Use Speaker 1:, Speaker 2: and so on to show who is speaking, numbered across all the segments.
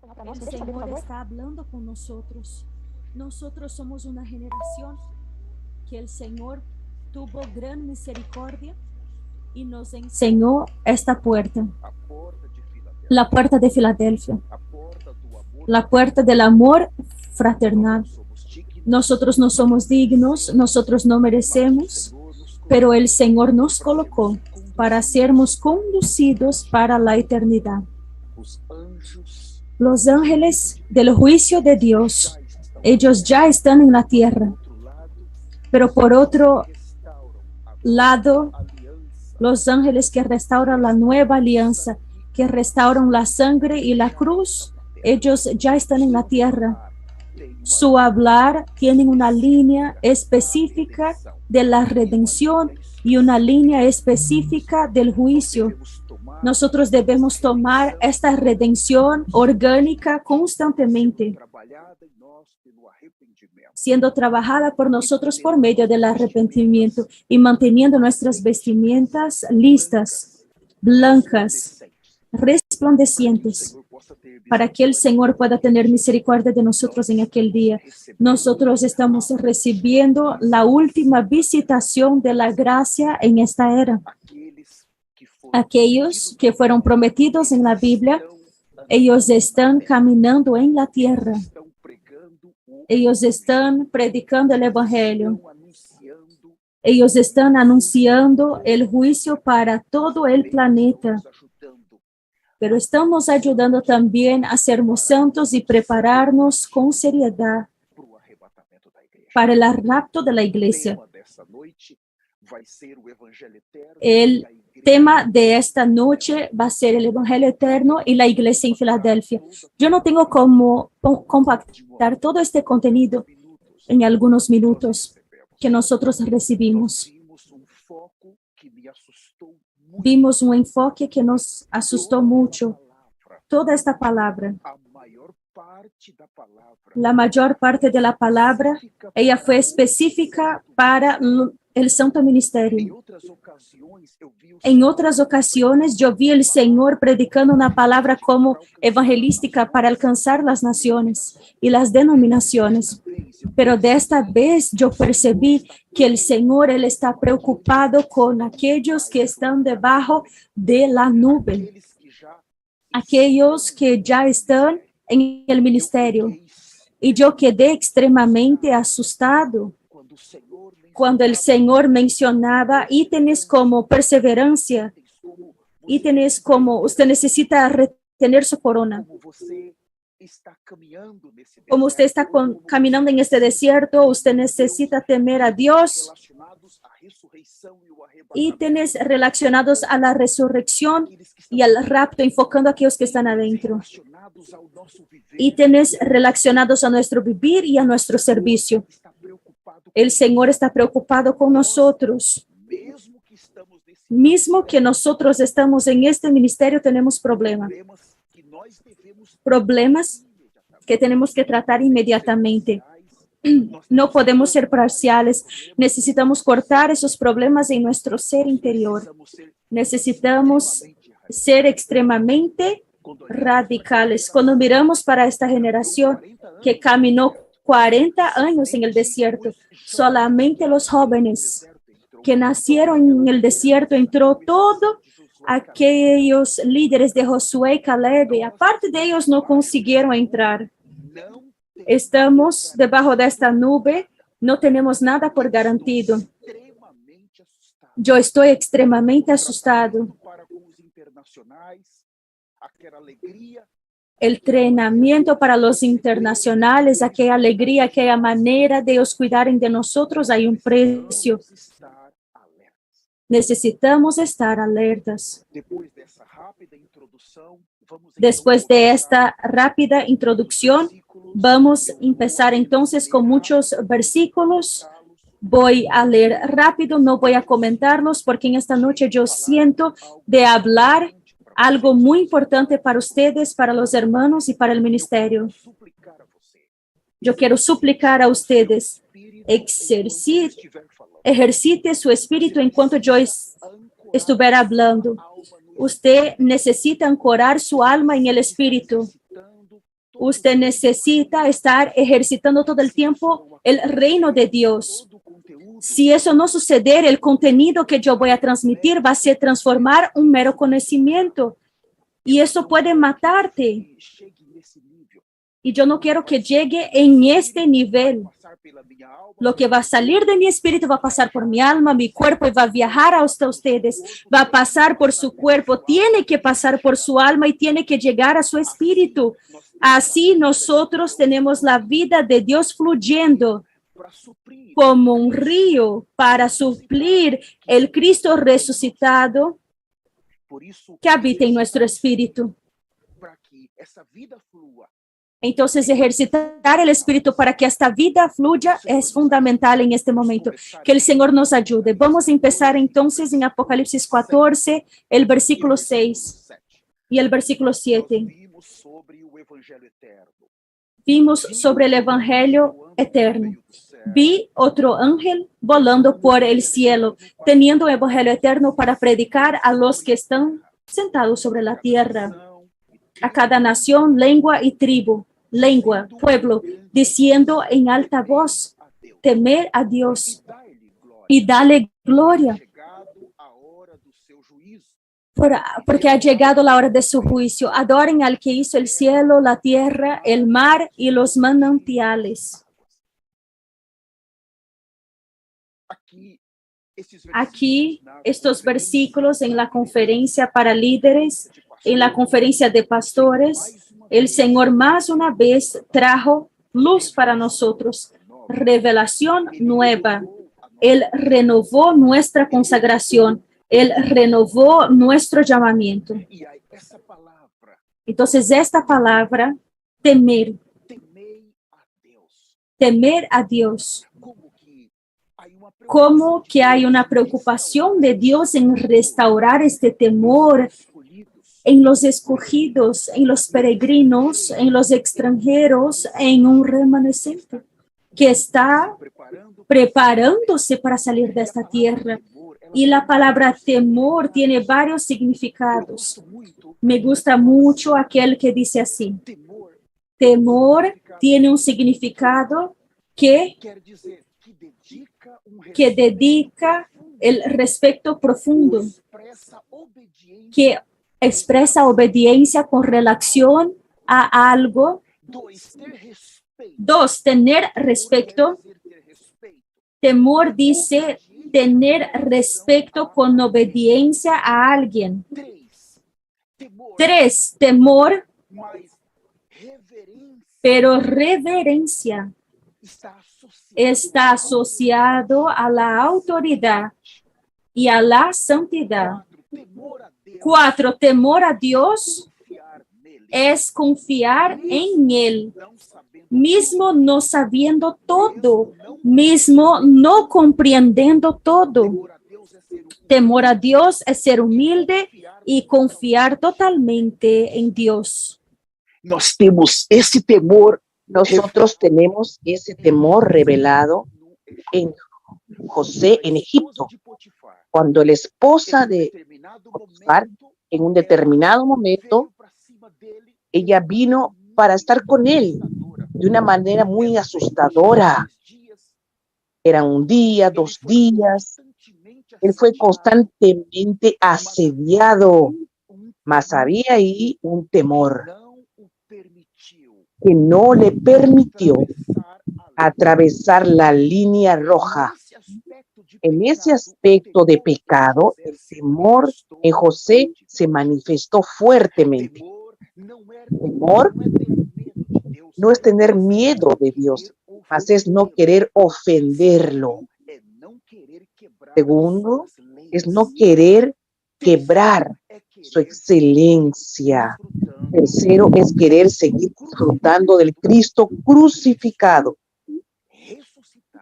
Speaker 1: El Señor está hablando con nosotros. Nosotros somos una generación que el Señor tuvo gran misericordia y nos enseñó esta puerta, la puerta de Filadelfia, la puerta del amor fraternal. Nosotros no somos dignos, nosotros no merecemos, pero el Señor nos colocó para sermos conducidos para la eternidad. Los ángeles del juicio de Dios, ellos ya están en la tierra, pero por otro lado, los ángeles que restauran la nueva alianza, que restauran la sangre y la cruz, ellos ya están en la tierra. Su hablar tiene una línea específica de la redención y una línea específica del juicio. Nosotros debemos tomar esta redención orgánica constantemente, siendo trabajada por nosotros por medio del arrepentimiento y manteniendo nuestras vestimentas listas, blancas, resplandecientes, para que el Señor pueda tener misericordia de nosotros en aquel día. Nosotros estamos recibiendo la última visitación de la gracia en esta era. Aquellos que fueron prometidos en la Biblia, ellos están caminando en la tierra. Ellos están predicando el Evangelio. Ellos están anunciando el juicio para todo el planeta. Pero estamos ayudando también a sermos santos y prepararnos con seriedad para el rapto de la iglesia. El tema de esta noche va a ser el Evangelio eterno y la iglesia en Filadelfia. Yo no tengo cómo compactar todo este contenido en algunos minutos que nosotros recibimos. Vimos un enfoque que nos asustó mucho. Toda esta palabra, la mayor parte de la palabra, ella fue específica para el Santo Ministerio. En otras ocasiones, yo vi el Señor predicando una palabra como evangelística para alcanzar las naciones y las denominaciones. Pero de esta vez yo percibí que el Señor, Él está preocupado con aquellos que están debajo de la nube, aquellos que ya están en el ministerio. Y yo quedé extremadamente asustado cuando el Señor mencionaba ítems como perseverancia, ítems como usted necesita retener su corona. Como usted está caminando en este desierto, usted necesita temer a Dios. Ítems relacionados a la resurrección y al rapto, enfocando a aquellos que están adentro. Ítems relacionados a nuestro vivir y a nuestro servicio. El Señor está preocupado con nosotros. Mismo que nosotros estamos en este ministerio, tenemos problemas. Problemas que tenemos que tratar inmediatamente. No podemos ser parciales. Necesitamos cortar esos problemas en nuestro ser interior. Necesitamos ser extremadamente radicales. Cuando miramos para esta generación que caminó 40 años en el desierto, solamente los jóvenes que nacieron en el desierto entró todo. Aquellos líderes de Josué y Caleb, aparte de ellos, no consiguieron entrar. Estamos debajo de esta nube, no tenemos nada por garantido. Yo estoy extremadamente asustado. El entrenamiento para los internacionales, aquella alegría, aquella manera de ellos cuidarem de nosotros, hay un precio. Necesitamos estar alertas. Después de esta rápida introducción, vamos a empezar entonces con muchos versículos. Voy a leer rápido, no voy a comentarlos porque en esta noche yo siento de hablar algo muy importante para ustedes, para los hermanos y para el ministerio. Yo quiero suplicar a ustedes, ejercite su espíritu enquanto yo estuviera hablando. Usted necesita ancorar su alma en el espíritu. Usted necesita estar ejercitando todo el tiempo el reino de Dios. Si eso no suceder, el contenido que yo voy a transmitir va a ser transformar un mero conocimiento. Y eso puede matarte. Y yo no quiero que llegue en este nivel. Lo que va a salir de mi espíritu va a pasar por mi alma, mi cuerpo, y va a viajar hasta ustedes. Va a pasar por su cuerpo, tiene que pasar por su alma y tiene que llegar a su espíritu. Así nosotros tenemos la vida de Dios fluyendo como un río para suplir el Cristo resucitado que habita en nuestro espíritu. Entonces, ejercitar el espíritu para que esta vida fluya es fundamental en este momento. Que el Señor nos ayude. Vamos a empezar entonces en Apocalipsis 14, el versículo 6 y el versículo 7. Vimos sobre el Evangelio eterno. Vi otro ángel volando por el cielo, teniendo el Evangelio eterno para predicar a los que están sentados sobre la tierra, a cada nación, lengua y tribu, pueblo, diciendo en alta voz, temer a Dios y dale gloria, porque ha llegado la hora de su juicio. Adoren al que hizo el cielo, la tierra, el mar y los manantiales. Aquí, estos versículos en la conferencia para líderes, en la conferencia de pastores, el Señor más una vez trajo luz para nosotros, revelación nueva. Él renovó nuestra consagración, Él renovó nuestro llamamiento. Entonces, esta palabra, temer a Dios. Como que hay una preocupación de Dios en restaurar este temor en los escogidos, en los peregrinos, en los extranjeros, en un remanescente que está preparándose para salir de esta tierra. Y la palabra temor tiene varios significados. Me gusta mucho aquel que dice así. Temor tiene un significado que dedica el respeto profundo, que expresa obediencia con relación a algo. Dos, tener respeto. Temor dice tener respeto con obediencia a alguien. Tres, temor, pero reverencia está asociado a la autoridad y a la santidad. Cuatro, temor a Dios es confiar en Él, mismo no sabiendo todo, mismo no comprendiendo todo. Temor a Dios es ser humilde y confiar totalmente en Dios.
Speaker 2: Nosotros tenemos ese temor revelado en José en Egipto, cuando la esposa de Potifar, en un determinado momento, ella vino para estar con él de una manera muy asustadora. Eran un día, 2 días. Él fue constantemente asediado, mas había ahí un temor que no le permitió atravesar la línea roja. En ese aspecto de pecado, el temor en José se manifestó fuertemente. El temor no es tener miedo de Dios, mas es no querer ofenderlo. Segundo, es no querer quebrar su excelencia. Tercero, es querer seguir disfrutando del Cristo crucificado,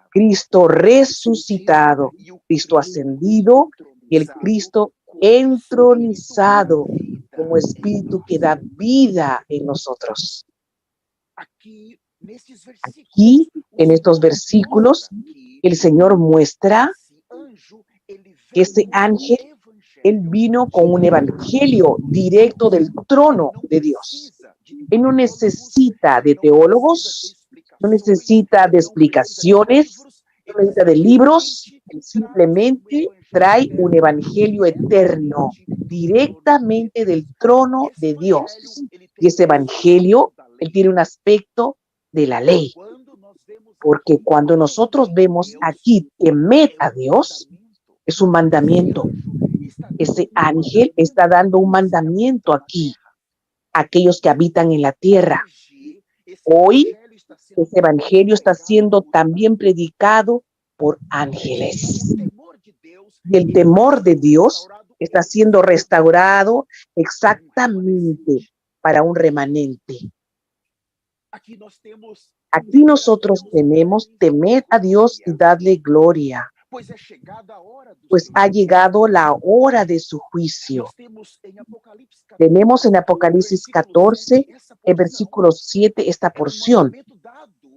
Speaker 2: Cristo resucitado, Cristo ascendido y el Cristo entronizado como Espíritu que da vida en nosotros. Aquí, en estos versículos, el Señor muestra que este ángel, él vino con un evangelio directo del trono de Dios. Él no necesita de teólogos, no necesita de explicaciones, no necesita de libros. Él simplemente trae un evangelio eterno directamente del trono de Dios. Y ese evangelio, él tiene un aspecto de la ley. Porque cuando nosotros vemos aquí temed a Dios, es un mandamiento. Ese ángel está dando un mandamiento aquí a aquellos que habitan en la tierra. Hoy, ese evangelio está siendo también predicado por ángeles. Y el temor de Dios está siendo restaurado exactamente para un remanente. Aquí nosotros tenemos temer a Dios y darle gloria, pues ha llegado la hora de su juicio. Tenemos en Apocalipsis 14, el versículo 7, esta porción.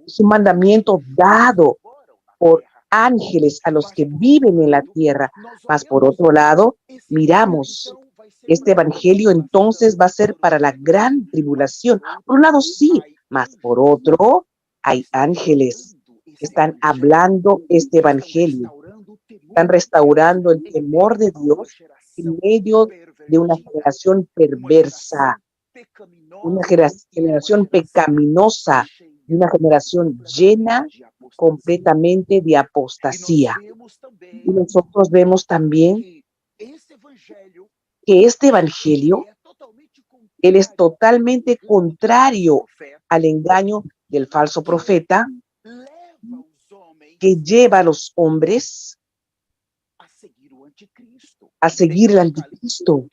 Speaker 2: Es un mandamiento dado por ángeles a los que viven en la tierra. Mas por otro lado, miramos, este evangelio entonces va a ser para la gran tribulación. Por un lado sí, mas por otro hay ángeles que están hablando este evangelio. Están restaurando el temor de Dios en medio de una generación perversa, una generación pecaminosa y una generación llena completamente de apostasía. Y nosotros vemos también que este evangelio, él es totalmente contrario al engaño del falso profeta que lleva a los hombres a seguir el anticristo.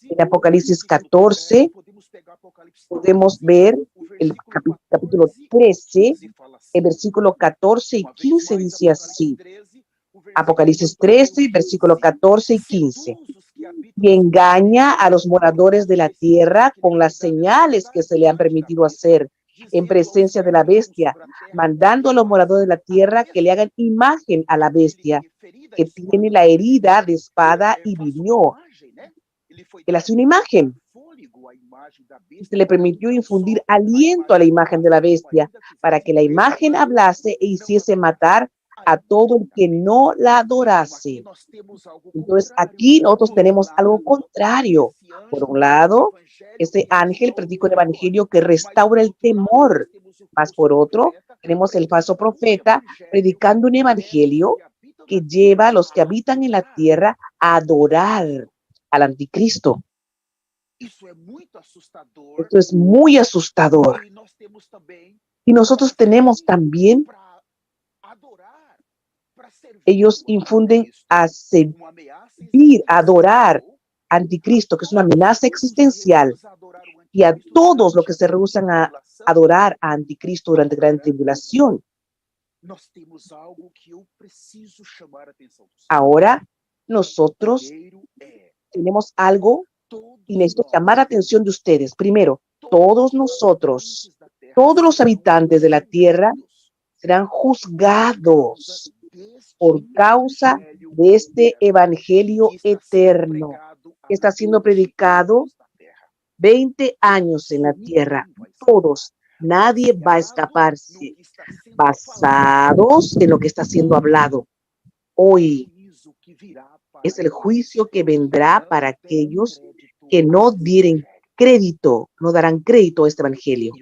Speaker 2: En Apocalipsis 14 podemos ver el capítulo 13, el versículo 14 y 15 dice así. Apocalipsis 13, versículo 14 y 15. Y engaña a los moradores de la tierra con las señales que se le han permitido hacer en presencia de la bestia, mandando a los moradores de la tierra que le hagan imagen a la bestia, que tiene la herida de espada y vivió. Él hace una imagen. Se le permitió infundir aliento a la imagen de la bestia para que la imagen hablase e hiciese matar a todo el que no la adorase. Entonces aquí nosotros tenemos algo contrario. Por un lado, ese ángel predica un evangelio que restaura el temor. Más por otro, tenemos el falso profeta predicando un evangelio que lleva a los que habitan en la tierra a adorar al anticristo. Esto es muy asustador. Y nosotros tenemos también, ellos infunden a servir, a adorar anticristo, que es una amenaza existencial, y a todos los que se rehusan a adorar a anticristo durante la gran tribulación. Ahora, nosotros tenemos algo y necesito llamar la atención de ustedes. Primero, todos nosotros, todos los habitantes de la tierra serán juzgados por causa de este evangelio eterno que está siendo predicado 20 años en la tierra. Todos, nadie va a escaparse, basados en lo que está siendo hablado. Hoy es el juicio que vendrá para aquellos que no dieren crédito, no darán crédito a este evangelio.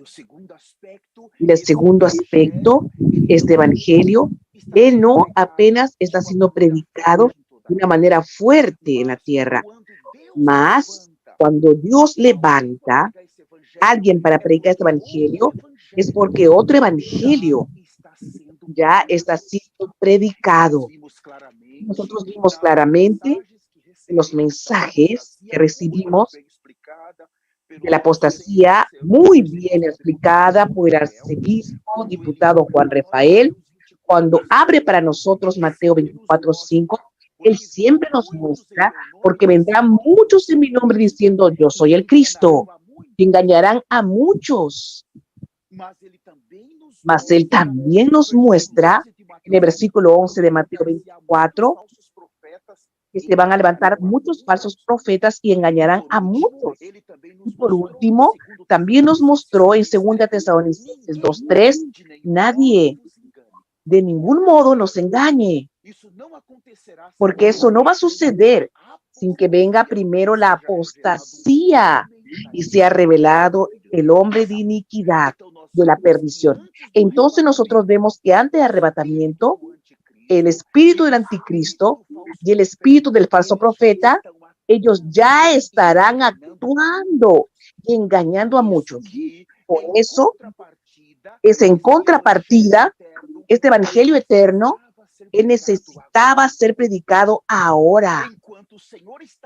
Speaker 2: Y el segundo aspecto, este evangelio, él no apenas está siendo predicado de una manera fuerte en la tierra, mas cuando Dios levanta a alguien para predicar este evangelio, es porque otro evangelio ya está siendo predicado. Nosotros vimos claramente los mensajes que recibimos de la apostasía, muy bien explicada por el arzobispo diputado Juan Rafael, cuando abre para nosotros Mateo 24:5, él siempre nos muestra, porque vendrán muchos en mi nombre diciendo, yo soy el Cristo, y engañarán a muchos. Mas él también nos muestra, en el versículo 11 de Mateo 24, que se van a levantar muchos falsos profetas y engañarán a muchos. Y por último, también nos mostró en 2 Tesalonicenses 2:3, nadie de ningún modo nos engañe, porque eso no va a suceder sin que venga primero la apostasía y sea revelado el hombre de iniquidad, de la perdición. Entonces nosotros vemos que antes del arrebatamiento, el espíritu del anticristo y el espíritu del falso profeta, ellos ya estarán actuando y engañando a muchos. Por eso es en contrapartida, este evangelio eterno, él necesitaba ser predicado ahora.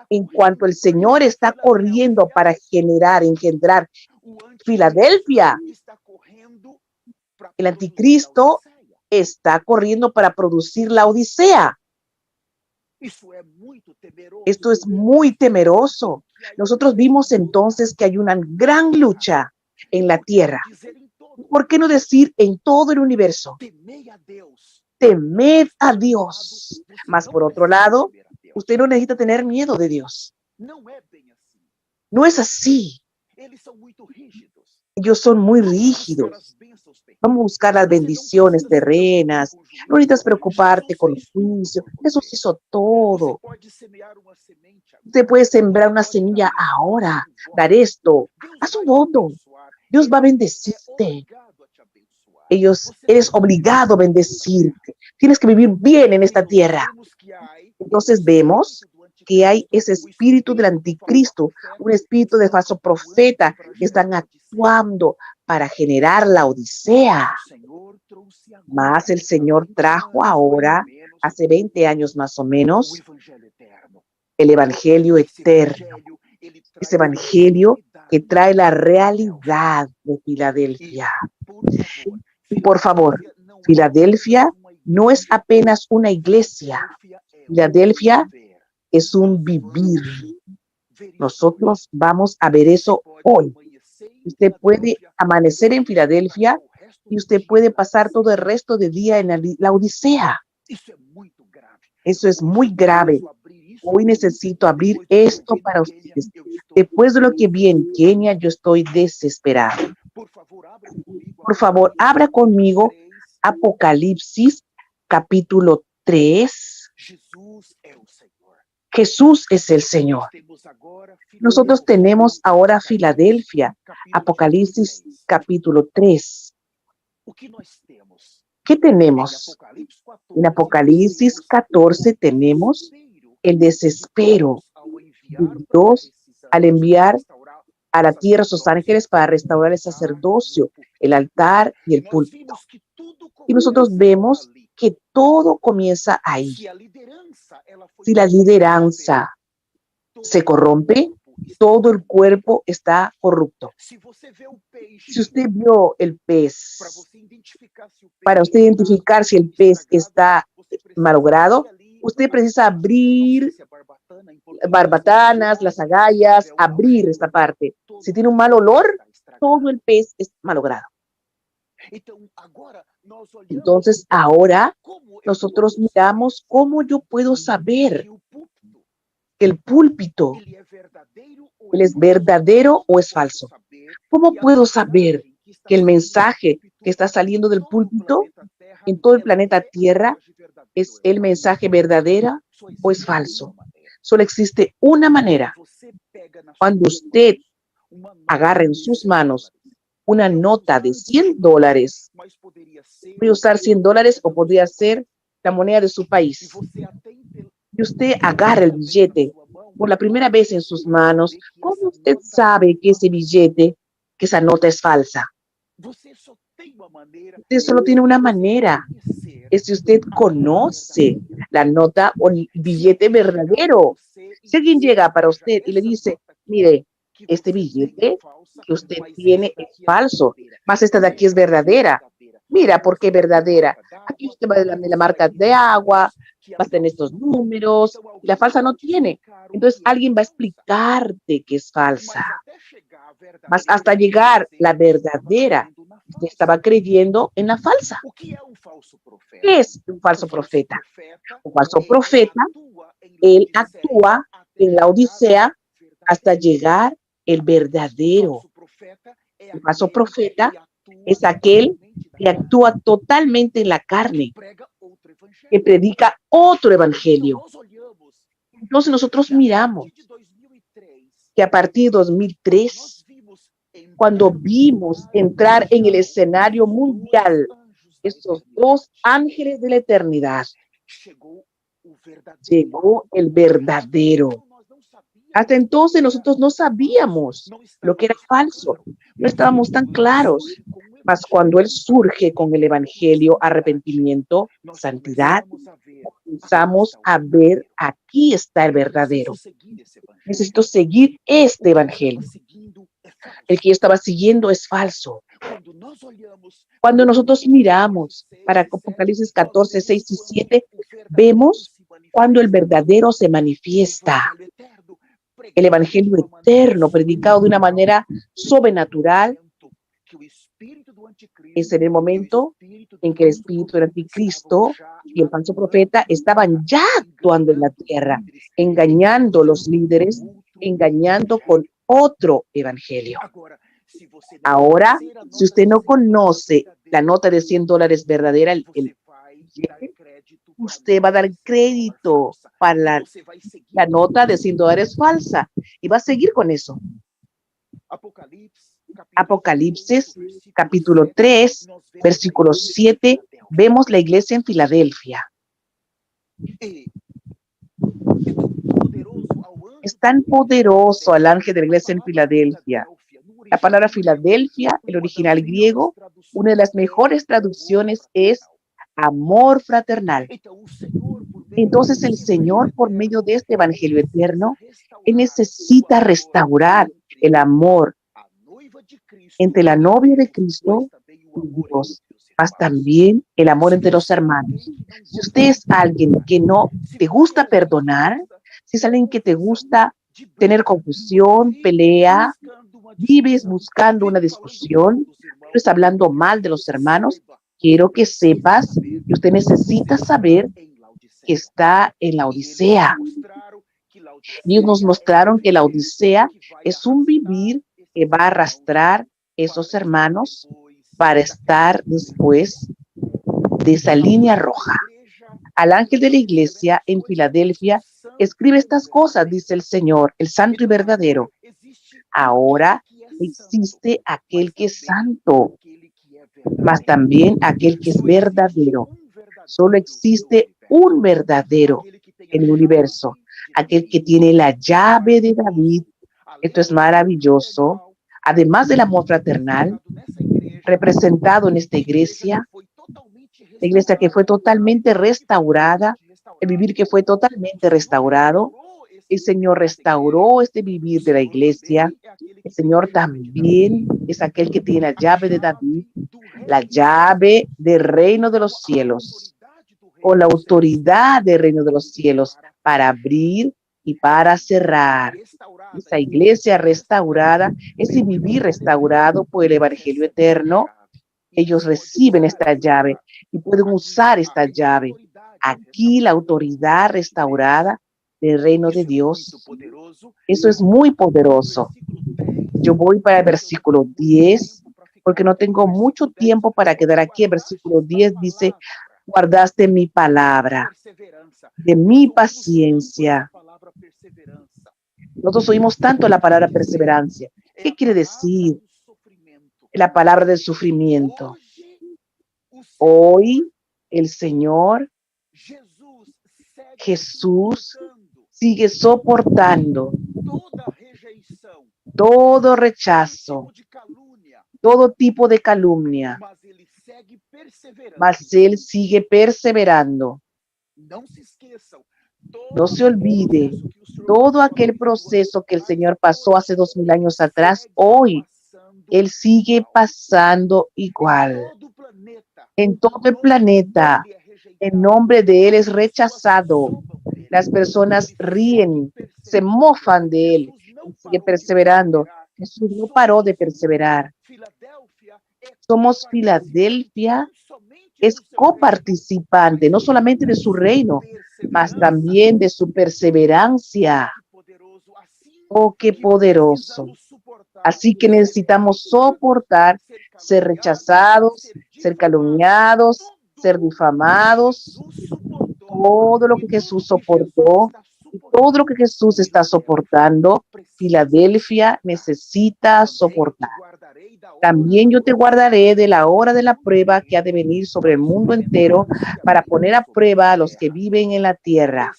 Speaker 2: En cuanto el Señor está corriendo para engendrar Filadelfia, el anticristo está corriendo para producir la Odisea. Esto es muy temeroso. Nosotros vimos entonces que hay una gran lucha en la tierra. ¿Por qué no decir en todo el universo? Temed a Dios. Mas por otro lado, usted no necesita tener miedo de Dios. No es así. Ellos son muy rígidos. Vamos a buscar las bendiciones terrenas. No necesitas preocuparte con los juicios. Eso se hizo todo. Usted puede sembrar una semilla ahora. Dar esto. Haz un voto. Dios va a bendecirte. Eres obligado a bendecirte. Tienes que vivir bien en esta tierra. Entonces vemos que hay ese espíritu del anticristo, un espíritu de falso profeta que están actuando para generar la Odisea. Mas el Señor trajo ahora, hace 20 años más o menos, el evangelio eterno. Ese evangelio que trae la realidad de Filadelfia. Y por favor, Filadelfia no es apenas una iglesia. Filadelfia es un vivir. Nosotros vamos a ver eso hoy. Usted puede amanecer en Filadelfia y usted puede pasar todo el resto del día en la Odisea. Eso es muy grave. Hoy necesito abrir esto para ustedes. Después de lo que vi en Kenia, yo estoy desesperado. Por favor, abra conmigo Apocalipsis capítulo 3. Jesús es el Señor. Nosotros tenemos ahora Filadelfia, Apocalipsis capítulo 3. ¿Qué tenemos? En Apocalipsis 14 tenemos el desespero de Dios al enviar a la tierra a sus ángeles para restaurar el sacerdocio, el altar y el púlpito. Y nosotros vemos que todo comienza ahí. Si la lideranza se corrompe, todo el cuerpo está corrupto. Si usted vio el pez, para usted identificar si el pez está malogrado, usted precisa abrir barbatanas, las agallas, abrir esta parte. Si tiene un mal olor, todo el pez es malogrado. Entonces, ahora nosotros miramos cómo yo puedo saber que el púlpito, ¿él es verdadero o es falso? ¿Cómo puedo saber que el mensaje que está saliendo del púlpito en todo el planeta Tierra es el mensaje verdadero o es falso? Solo existe una manera. Cuando usted agarra en sus manos una nota de $100, puede usar $100 o podría ser la moneda de su país. Y usted agarra el billete por la primera vez en sus manos, ¿cómo usted sabe que ese billete, que esa nota es falsa? Usted solo tiene una manera, es si usted conoce la nota o el billete verdadero. Si alguien llega para usted y le dice, mire, este billete que usted tiene es falso, más esta de aquí es verdadera. Mira, ¿por qué verdadera? Aquí usted va de la marca de agua, va a tener estos números, y la falsa no tiene. Entonces alguien va a explicarte que es falsa. Mas hasta llegar la verdadera, usted estaba creyendo en la falsa. ¿Qué es un falso profeta? Un falso profeta Él actúa en la Odisea hasta llegar el verdadero. El falso profeta es aquel que actúa totalmente en la carne, que predica otro evangelio. Entonces nosotros miramos que a partir de 2003, cuando vimos entrar en el escenario mundial estos dos ángeles de la eternidad, llegó el verdadero. Hasta entonces nosotros no sabíamos lo que era falso, no estábamos tan claros. Mas cuando Él surge con el evangelio, arrepentimiento, santidad, comenzamos a ver, aquí está el verdadero. Necesito seguir este evangelio. El que yo estaba siguiendo es falso. Cuando nosotros miramos para Apocalipsis 14, 6 y 7, vemos cuando el verdadero se manifiesta. El evangelio eterno, predicado de una manera sobrenatural, es en el momento en que el espíritu del anticristo y el falso profeta estaban ya actuando en la tierra, engañando a los líderes, engañando con otro evangelio. Ahora, si usted no conoce la nota de $100 verdadera, usted va a dar crédito para la nota de $100 falsa y va a seguir con eso. Apocalipsis, capítulo 3, versículo 7, vemos la iglesia en Filadelfia. Es tan poderoso al ángel de la iglesia en Filadelfia. La palabra Filadelfia, el original griego, una de las mejores traducciones es amor fraternal. Entonces el Señor, por medio de este evangelio eterno, Él necesita restaurar el amor entre la novia de Cristo y Dios, más también el amor entre los hermanos. Si usted es alguien que no te gusta perdonar, si es alguien que te gusta tener confusión, pelea, vives buscando una discusión, vives hablando mal de los hermanos, quiero que sepas que usted necesita saber que está en la Odisea. Ellos nos mostraron que la Odisea es un vivir que va a arrastrar esos hermanos para estar después de esa línea roja. Al ángel de la iglesia en Filadelfia, escribe estas cosas, dice el Señor, el santo y verdadero. Ahora existe aquel que es santo, mas también aquel que es verdadero. Solo existe un verdadero en el universo, aquel que tiene la llave de David. Esto es maravilloso. Además del amor fraternal, representado en esta iglesia, la iglesia que fue totalmente restaurada, el vivir que fue totalmente restaurado, el Señor restauró este vivir de la iglesia. El Señor también es aquel que tiene la llave de David, la llave del reino de los cielos, o la autoridad del reino de los cielos para abrir y para cerrar. Esa iglesia restaurada, ese vivir restaurado por el evangelio eterno, ellos reciben esta llave y pueden usar esta llave. Aquí la autoridad restaurada del reino de Dios. Eso es muy poderoso. Yo voy para el versículo 10, porque no tengo mucho tiempo para quedar aquí. El versículo 10 dice, guardaste mi palabra, de mi paciencia. Nosotros oímos tanto la palabra perseverancia. ¿Qué quiere decir la palabra del sufrimiento? Hoy el Señor Jesús sigue soportando todo rechazo, todo tipo de calumnia, mas Él sigue perseverando. No se olvide, todo aquel proceso que el Señor pasó hace 2000 años atrás, hoy Él sigue pasando igual. En todo el planeta, el nombre de Él es rechazado. Las personas ríen, se mofan de Él, y sigue perseverando. Jesús no paró de perseverar. Somos Filadelfia, es coparticipante, no solamente de su reino, mas también de su perseverancia. Oh, qué poderoso. Así que necesitamos soportar ser rechazados, ser calumniados, ser difamados. Todo lo que Jesús soportó y todo lo que Jesús está soportando, Filadelfia necesita soportar. También yo te guardaré de la hora de la prueba que ha de venir sobre el mundo entero para poner a prueba a los que viven en la tierra.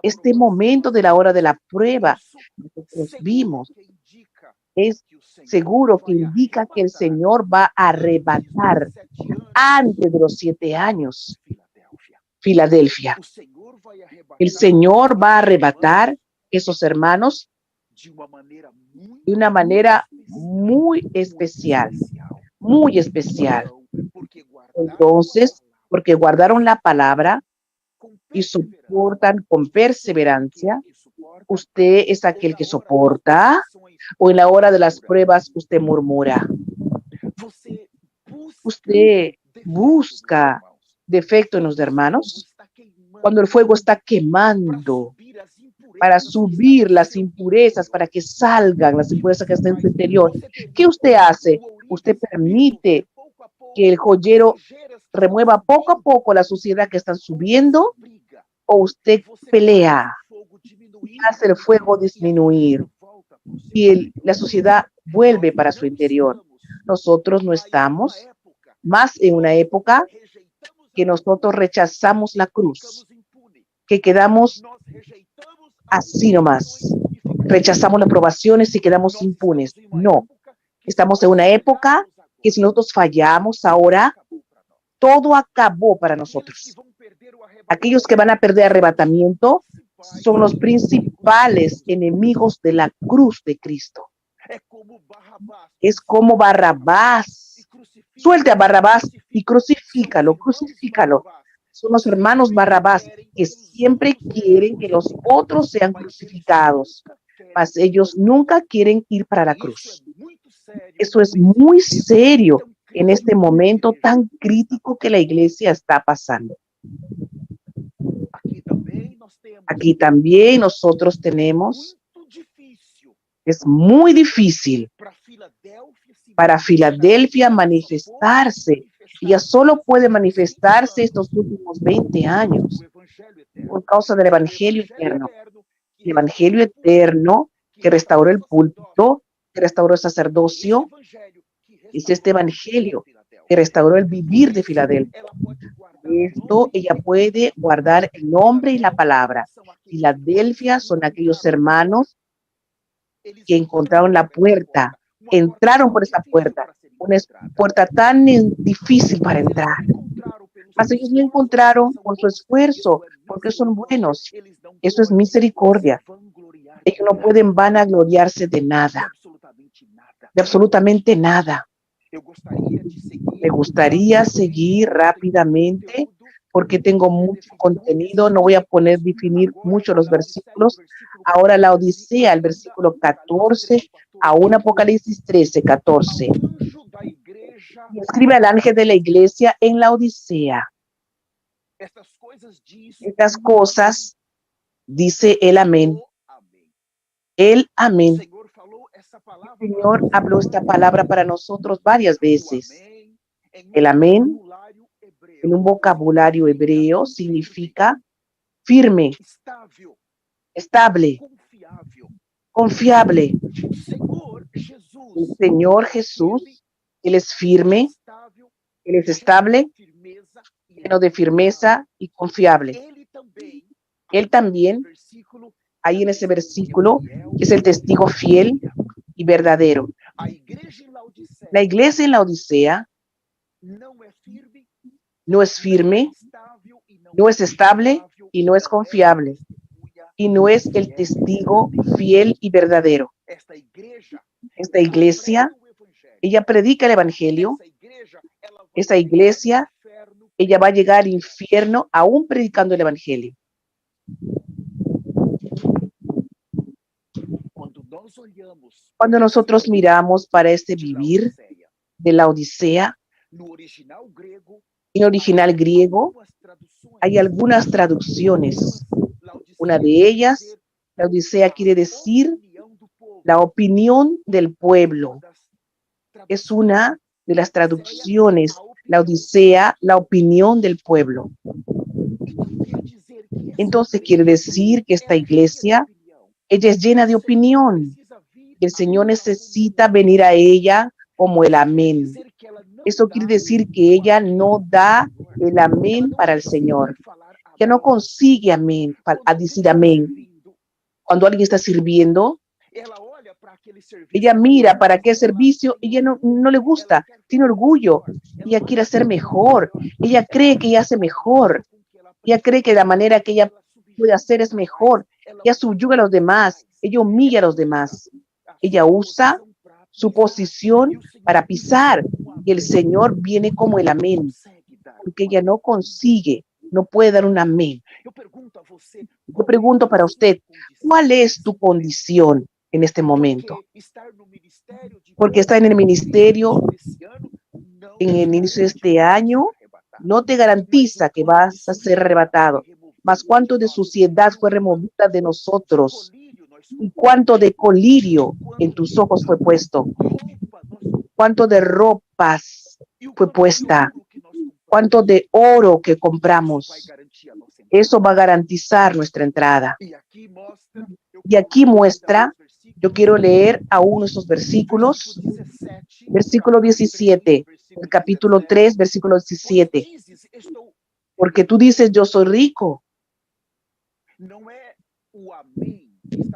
Speaker 2: Este momento de la hora de la prueba, nosotros vimos, es seguro que indica que el Señor va a arrebatar antes de los 7 años Filadelfia. El Señor va a arrebatar esos hermanos de una manera muy especial, muy especial. Entonces, porque guardaron la palabra y soportan con perseverancia, usted es aquel que soporta, o en la hora de las pruebas usted murmura. Usted busca defecto en los hermanos cuando el fuego está quemando para subir las impurezas, para que salgan las impurezas que están en su interior. ¿Qué usted hace? Usted permite que el joyero remueva poco a poco la suciedad que están subiendo, o usted pelea y hace el fuego disminuir y la suciedad vuelve para su interior. Nosotros no estamos más en una época que nosotros rechazamos la cruz, que quedamos así nomás. Rechazamos las probaciones y quedamos impunes. No, estamos en una época que si nosotros fallamos ahora, todo acabó para nosotros. Aquellos que van a perder arrebatamiento son los principales enemigos de la cruz de Cristo. Es como Barrabás. Suelte a Barrabás y crucifícalo, crucifícalo. Son los hermanos Barrabás que siempre quieren que los otros sean crucificados, mas ellos nunca quieren ir para la cruz. Eso es muy serio en este momento tan crítico que la iglesia está pasando. Aquí también nosotros tenemos, es muy difícil para Filadelfia manifestarse. Ella solo puede manifestarse estos últimos 20 años por causa del Evangelio eterno. El Evangelio eterno que restauró el púlpito, que restauró el sacerdocio, es este Evangelio que restauró el vivir de Filadelfia. Esto ella puede guardar el nombre y la palabra. Filadelfia son aquellos hermanos que encontraron la puerta, entraron por esa puerta, una puerta tan difícil para entrar. Mas ellos lo encontraron por su esfuerzo, porque son buenos. Eso es misericordia. Ellos no pueden vanagloriarse de nada, de absolutamente nada. Me gustaría seguir rápidamente porque tengo mucho contenido. No voy a definir mucho los versículos. Ahora la Odisea, el versículo 14, a un Apocalipsis 13, 14. Y escribe al ángel de la iglesia en la Odisea. Estas cosas dice el amén. El amén. El Señor habló esta palabra para nosotros varias veces. El amén, en un vocabulario hebreo, significa firme, estable, confiable. El Señor Jesús, Él es firme, Él es estable, lleno de firmeza y confiable. Él también, ahí en ese versículo, es el testigo fiel y verdadero. La iglesia en la Odisea no es firme, no es estable y no es confiable. Y no es el testigo fiel y verdadero. Esta iglesia, ella predica el evangelio. Esa iglesia, ella va a llegar al infierno aún predicando el evangelio. Cuando nosotros miramos para este vivir de la Odisea, en original griego, Hay algunas traducciones. Una de ellas, la Odisea, quiere decir la opinión del pueblo. Es una de las traducciones. La Odisea, la opinión del pueblo. Entonces quiere decir que esta iglesia, ella es llena de opinión. El Señor necesita venir a ella como el amén. Eso quiere decir que ella no da el amén para el Señor, que no consigue amén, a decir amén. Cuando alguien está sirviendo, ella mira para qué servicio, ella no le gusta, tiene orgullo, ella quiere hacer mejor, ella cree que ella hace mejor, ella cree que la manera que ella puede hacer es mejor, ella subyuga a los demás, ella humilla a los demás, ella usa su posición para pisar y el Señor viene como el amén, porque ella no consigue, no puede dar un amén. Yo pregunto para usted, ¿cuál es tu condición en este momento? Porque está en el ministerio en el inicio de este año, no te garantiza que vas a ser arrebatado. Mas cuánto de suciedad fue removida de nosotros y cuánto de colirio en tus ojos fue puesto. Cuánto de ropas fue puesta. Cuánto de oro que compramos. Eso va a garantizar nuestra entrada. Y aquí muestra, yo quiero leer aún esos versículos. Versículo 17, el capítulo 3, versículo 17. Porque tú dices, yo soy rico.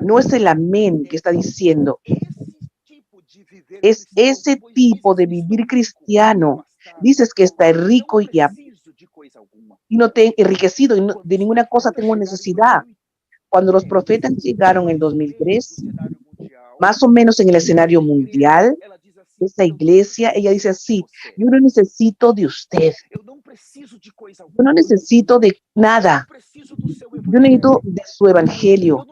Speaker 2: No es el amén que está diciendo. Es ese tipo de vivir cristiano. Dices que está rico y no te he enriquecido y de ninguna cosa tengo necesidad. Cuando los profetas llegaron en 2003, más o menos en el escenario mundial, esa iglesia, ella dice así, yo no necesito de usted. Yo no necesito de nada. Yo necesito de su evangelio.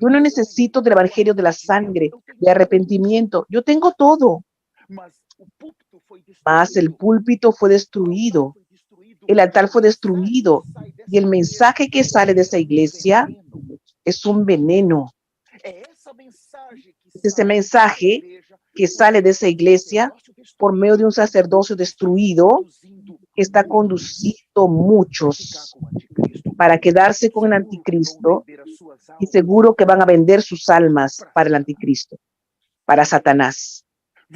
Speaker 2: Yo no necesito del evangelio de la sangre, de arrepentimiento. Yo tengo todo. Mas el púlpito fue destruido. El altar fue destruido. Y el mensaje que sale de esa iglesia es un veneno. Ese mensaje que sale de esa iglesia por medio de un sacerdocio destruido que está conduciendo muchos para quedarse con el anticristo y seguro que van a vender sus almas para el anticristo, para Satanás.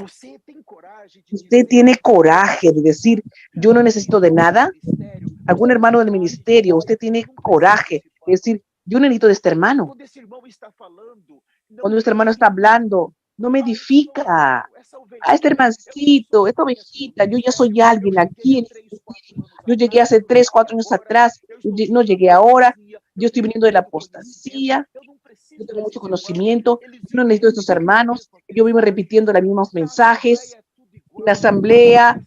Speaker 2: Usted tiene coraje de decir, yo no necesito de nada. Algún hermano del ministerio, usted tiene coraje de decir, yo no necesito de este hermano. Cuando este hermano está hablando, no me edifica. A este hermancito, esta ovejita, yo ya soy alguien aquí. Yo llegué hace 3, 4 años atrás, no llegué ahora. Yo estoy viniendo de la apostasía. Yo tengo mucho conocimiento. Yo no necesito de estos hermanos. Yo vivo repitiendo los mismos mensajes. La asamblea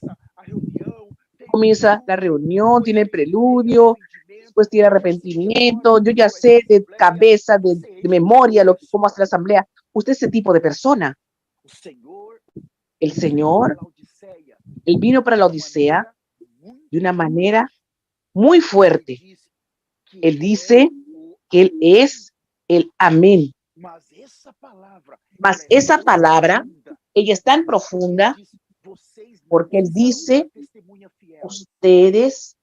Speaker 2: comienza la reunión, tiene el preludio, después tiene arrepentimiento. Yo ya sé de cabeza, de memoria, cómo hace la asamblea. Usted es ese tipo de persona. El Señor, Él vino para la Odisea de una manera muy fuerte. Él dice que Él es el amén. Mas esa palabra, ella es tan profunda porque Él dice, ustedes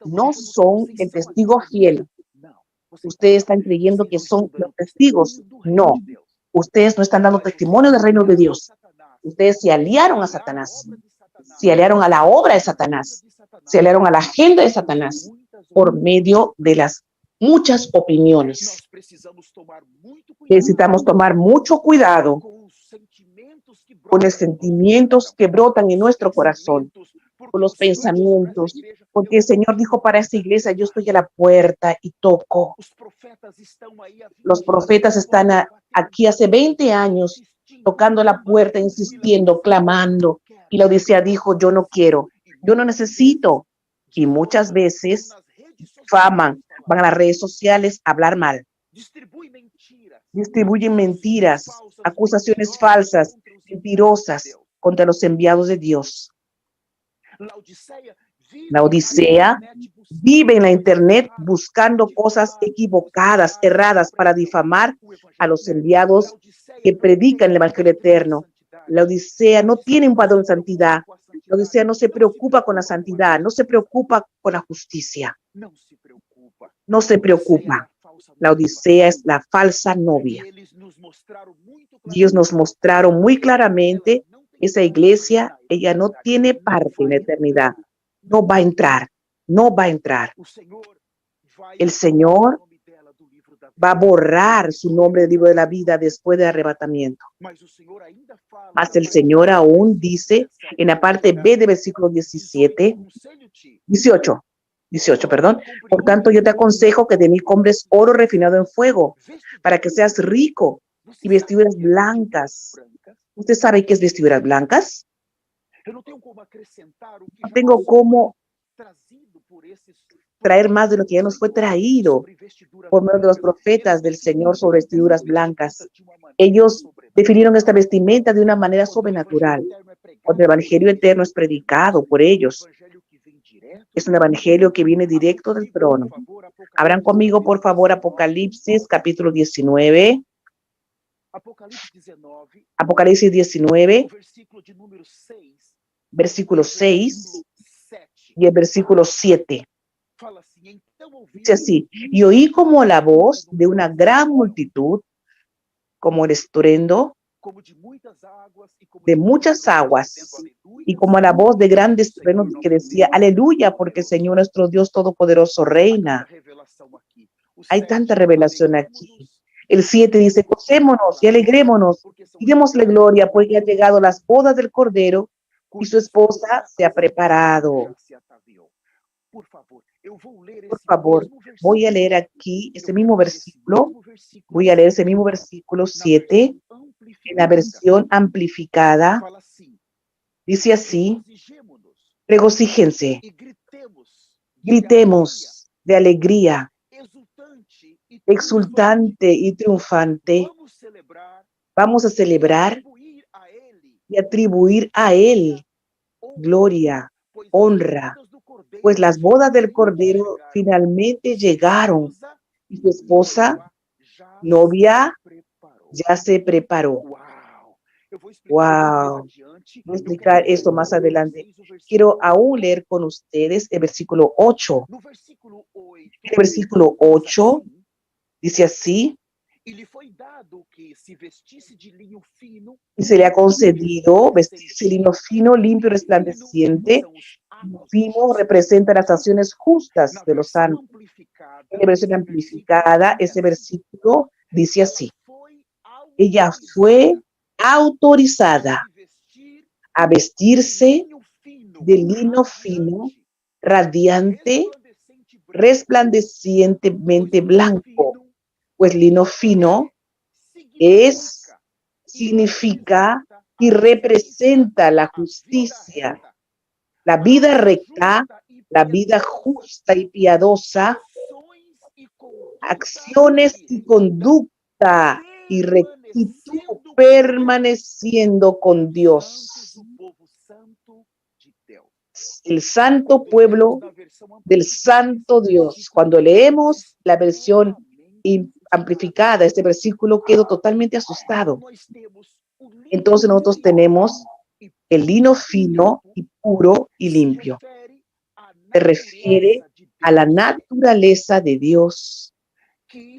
Speaker 2: no son el testigo fiel. Ustedes están creyendo que son los testigos. No, ustedes no están dando testimonio del reino de Dios. Ustedes se aliaron a Satanás, se aliaron a la obra de Satanás, se aliaron a la agenda de Satanás por medio de las muchas opiniones. Necesitamos tomar mucho cuidado con los sentimientos que brotan en nuestro corazón, con los pensamientos, porque el Señor dijo para esta iglesia, yo estoy a la puerta y toco. Los profetas están aquí hace 20 años tocando la puerta, insistiendo, clamando, y la Odisea dijo, yo no quiero, yo no necesito. Y muchas veces faman, van a las redes sociales a hablar mal. Distribuyen mentiras, acusaciones falsas, mentirosas contra los enviados de Dios. La Odisea vive en la internet buscando cosas equivocadas, erradas, para difamar a los enviados que predican el Evangelio eterno. La Odisea no tiene un padrón de santidad. La Odisea no se preocupa con la santidad, no se preocupa con la justicia, no se preocupa. La Odisea es la falsa novia. Y ellos nos mostraron muy claramente, esa iglesia, ella no tiene parte en la eternidad. No va a entrar, no va a entrar. El Señor va a borrar su nombre del libro de la vida después del arrebatamiento. Mas el Señor aún dice en la parte B de versículo 18, perdón. Por tanto, yo te aconsejo que de mí compres oro refinado en fuego, para que seas rico, y vestiduras blancas. ¿Usted sabe qué es vestiduras blancas? No tengo cómo traer más de lo que ya nos fue traído por medio de los profetas del Señor sobre vestiduras blancas. Ellos definieron esta vestimenta de una manera sobrenatural. Cuando el evangelio eterno es predicado por ellos, es un evangelio que viene directo del trono. Abran conmigo, por favor, Apocalipsis, capítulo 19. Apocalipsis 19, versículo 6 y el versículo 7. Dice así: y oí como la voz de una gran multitud, como el estruendo de muchas aguas, y como la voz de grandes truenos, que decía: aleluya, porque el Señor nuestro Dios Todopoderoso reina. Hay tanta revelación aquí. El 7 dice: gocémonos y alegrémonos y démosle gloria, porque ha llegado las bodas del Cordero y su esposa se ha preparado. Por favor, voy a leer aquí ese mismo versículo. Voy a leer ese mismo versículo 7 en la versión amplificada. Dice así: regocíjense, gritemos de alegría, exultante y triunfante. Vamos a celebrar y atribuir a Él gloria, honra, pues las bodas del Cordero finalmente llegaron y su esposa, novia, ya se preparó. Wow. Voy a explicar esto más adelante. Quiero aún leer con ustedes el versículo 8. El versículo 8 dice así: y se le ha concedido vestirse de lino fino, limpio y resplandeciente. Lino representa las acciones justas de los santos. En la versión amplificada, ese versículo dice así: ella fue autorizada a vestirse de lino fino, radiante, resplandecientemente blanco, pues lino fino significa y representa la justicia, la vida recta, la vida justa y piadosa, acciones y conducta y rectitud permaneciendo con Dios. El santo pueblo del santo Dios. Cuando leemos la versión amplificada, este versículo, quedo totalmente asustado. Entonces nosotros tenemos el lino fino y puro y limpio. Se refiere a la naturaleza de Dios, que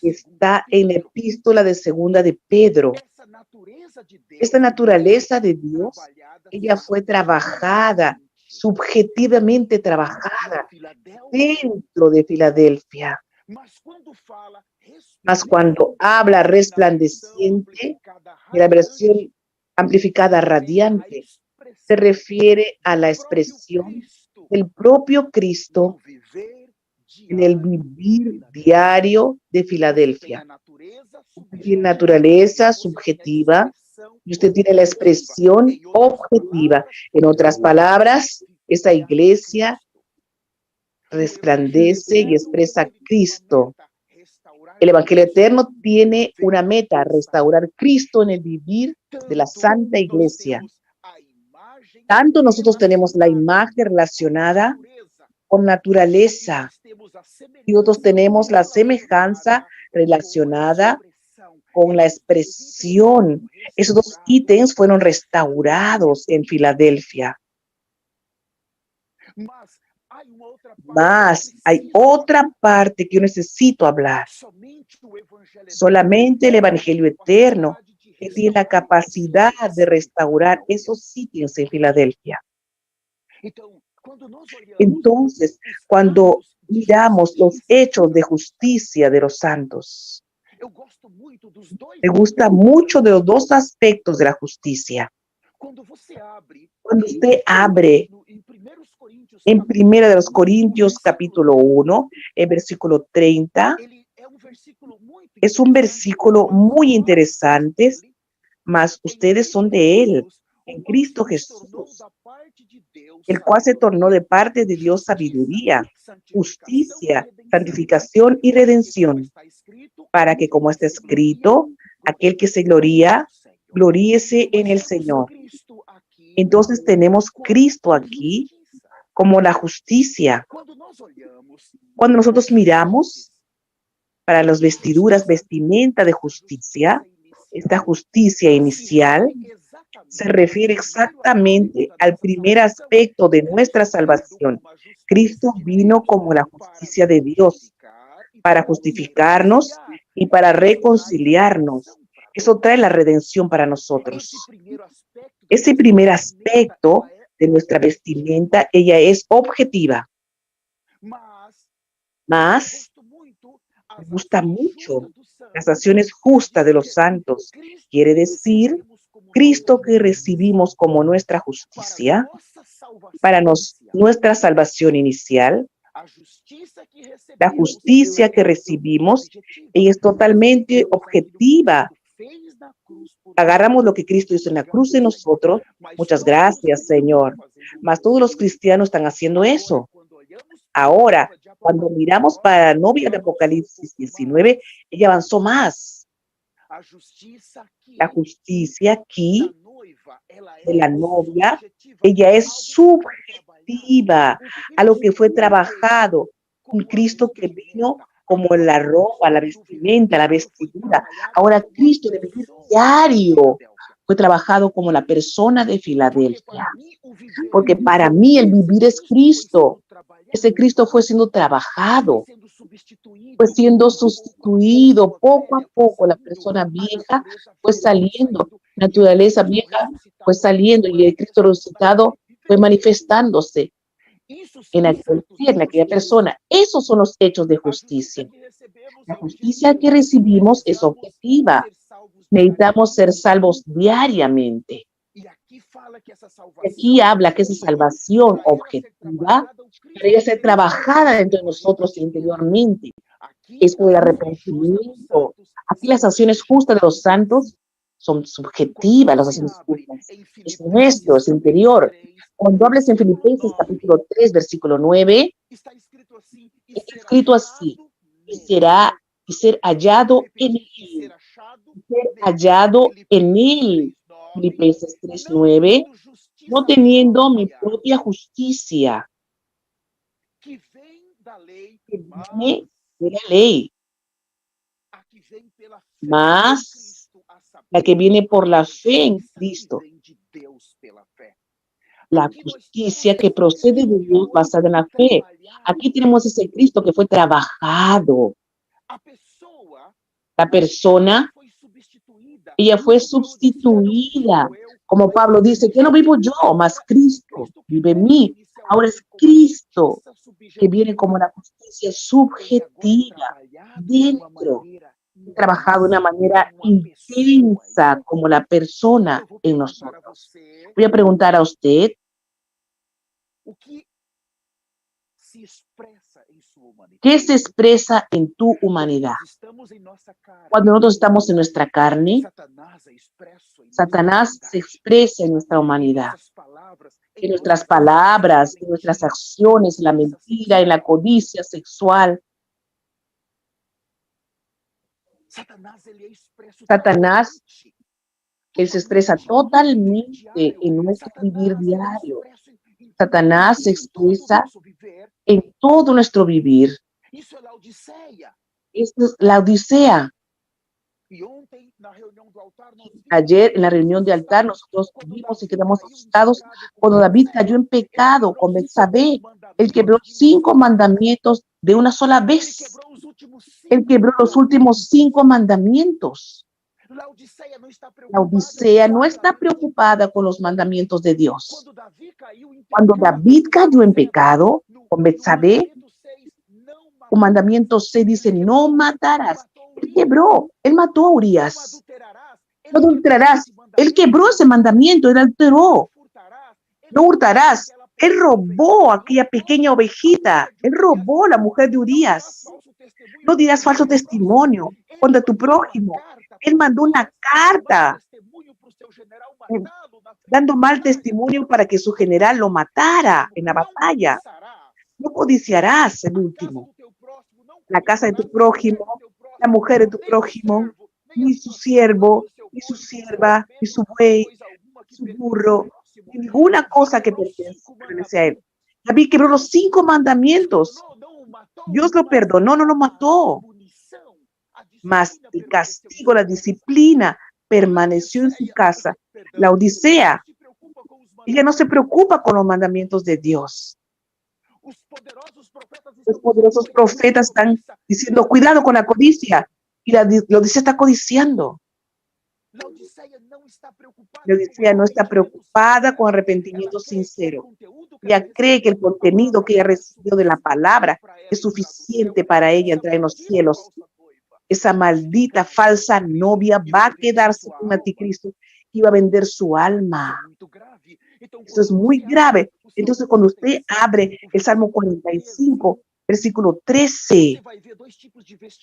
Speaker 2: está en la epístola de segunda de Pedro. Esta naturaleza de Dios, ella fue trabajada, subjetivamente trabajada dentro de Filadelfia. Mas cuando habla resplandeciente, de la versión amplificada radiante, se refiere a la expresión del propio Cristo en el vivir diario de Filadelfia. Usted tiene naturaleza subjetiva y usted tiene la expresión objetiva. En otras palabras, esa iglesia resplandece y expresa a Cristo. El Evangelio eterno tiene una meta: restaurar Cristo en el vivir de la Santa Iglesia. Tanto nosotros tenemos la imagen relacionada con naturaleza y otros tenemos la semejanza relacionada con la expresión. Esos dos ítems fueron restaurados en Filadelfia. Mas hay otra parte que yo necesito hablar. Solamente el Evangelio eterno que tiene la capacidad de restaurar esos ítems en Filadelfia. Entonces, cuando miramos los hechos de justicia de los santos, me gusta mucho de los dos aspectos de la justicia. Cuando usted abre en 1 Corintios capítulo 1, en versículo 30, es un versículo muy interesante, mas ustedes son de Él, en Cristo Jesús, el cual se tornó de parte de Dios sabiduría, justicia, santificación y redención, para que, como está escrito, aquel que se gloría, gloríese en el Señor. Entonces tenemos Cristo aquí como la justicia. Cuando nosotros miramos para las vestiduras, vestimenta de justicia, esta justicia inicial se refiere exactamente al primer aspecto de nuestra salvación. Cristo vino como la justicia de Dios para justificarnos y para reconciliarnos. Eso trae la redención para nosotros. Ese primer aspecto de nuestra vestimenta, ella es objetiva. Mas me gusta mucho las acciones justas de los santos. Quiere decir, Cristo que recibimos como nuestra justicia, para nuestra salvación inicial, la justicia que recibimos, ella es totalmente objetiva. Agarramos lo que Cristo hizo en la cruz de nosotros. Muchas gracias, Señor. Mas todos los cristianos están haciendo eso. Ahora, cuando miramos para la novia de Apocalipsis 19, ella avanzó más. La justicia aquí de la novia, ella es subjetiva a lo que fue trabajado. Un Cristo que vino como la ropa, la vestimenta, la vestidura. Ahora Cristo de vivir diario fue trabajado como la persona de Filadelfia. Porque para mí el vivir es Cristo. Ese Cristo fue siendo trabajado, fue siendo sustituido poco a poco. La persona vieja fue saliendo, naturaleza vieja fue saliendo y el Cristo resucitado fue manifestándose en aquella persona. Esos son los hechos de justicia. La justicia que recibimos es objetiva. Necesitamos ser salvos diariamente. Aquí habla que esa salvación objetiva debería ser trabajada dentro de nosotros interiormente. Es por el arrepentimiento. Aquí las acciones justas de los santos son subjetivas, las acciones justas. Es nuestro, es interior. Cuando hables en Filipenses capítulo 3, versículo 9, está escrito así, y ser hallado en él. Ser hallado en él. Filipenses 3, 9, no teniendo mi propia justicia, que viene de la ley, más la que viene por la fe en Cristo. La justicia que procede de Dios basada en la fe. Aquí tenemos ese Cristo que fue trabajado. La persona, ella fue sustituida. Como Pablo dice, que no vivo yo, mas Cristo vive en mí. Ahora es Cristo que viene como la justicia subjetiva dentro, trabajado de una manera intensa como la persona en nosotros. Voy a preguntar a usted, ¿qué se expresa en tu humanidad? Cuando nosotros estamos en nuestra carne, Satanás se expresa en nuestra humanidad, en nuestras palabras, en nuestras acciones, en la mentira, en la codicia sexual. Satanás Él se expresa totalmente en nuestro vivir diario. Satanás se expresa en todo nuestro vivir. Esta es la Odisea. Ayer en la reunión de altar nosotros vimos y quedamos asustados cuando David cayó en pecado con Betsabé. Él quebró 5 mandamientos de una sola vez. Él quebró los últimos 5 mandamientos. La Odisea no está preocupada con los mandamientos de Dios. Cuando David cayó en pecado con Betsabé, el mandamiento 6 dice, no matarás. Él quebró, él mató a Urías. No adulterarás. Él quebró ese mandamiento, él alteró. No hurtarás. Él robó aquella pequeña ovejita. Él robó la mujer de Urías. No dirás falso testimonio contra tu prójimo. Él mandó una carta dando mal testimonio para que su general lo matara en la batalla. No codiciarás, el último, la casa de tu prójimo, la mujer de tu prójimo, ni su siervo, ni su sierva, ni su buey, ni su burro, ni ninguna cosa que pertenece a él. David quebró los 5 mandamientos. Dios lo perdonó, no lo mató. Mas el castigo, la disciplina, permaneció en su casa. La Odisea, ella no se preocupa con los mandamientos de Dios. Los poderosos profetas están diciendo, cuidado con la codicia. Y la Odisea está codiciando. La Odisea no está preocupada con arrepentimiento sincero. Ella cree que el contenido que ella recibió de la palabra es suficiente para ella entrar en los cielos. Esa maldita falsa novia va a quedarse con anticristo y va a vender su alma. Eso es muy grave. Entonces, cuando usted abre el Salmo 45, versículo 13,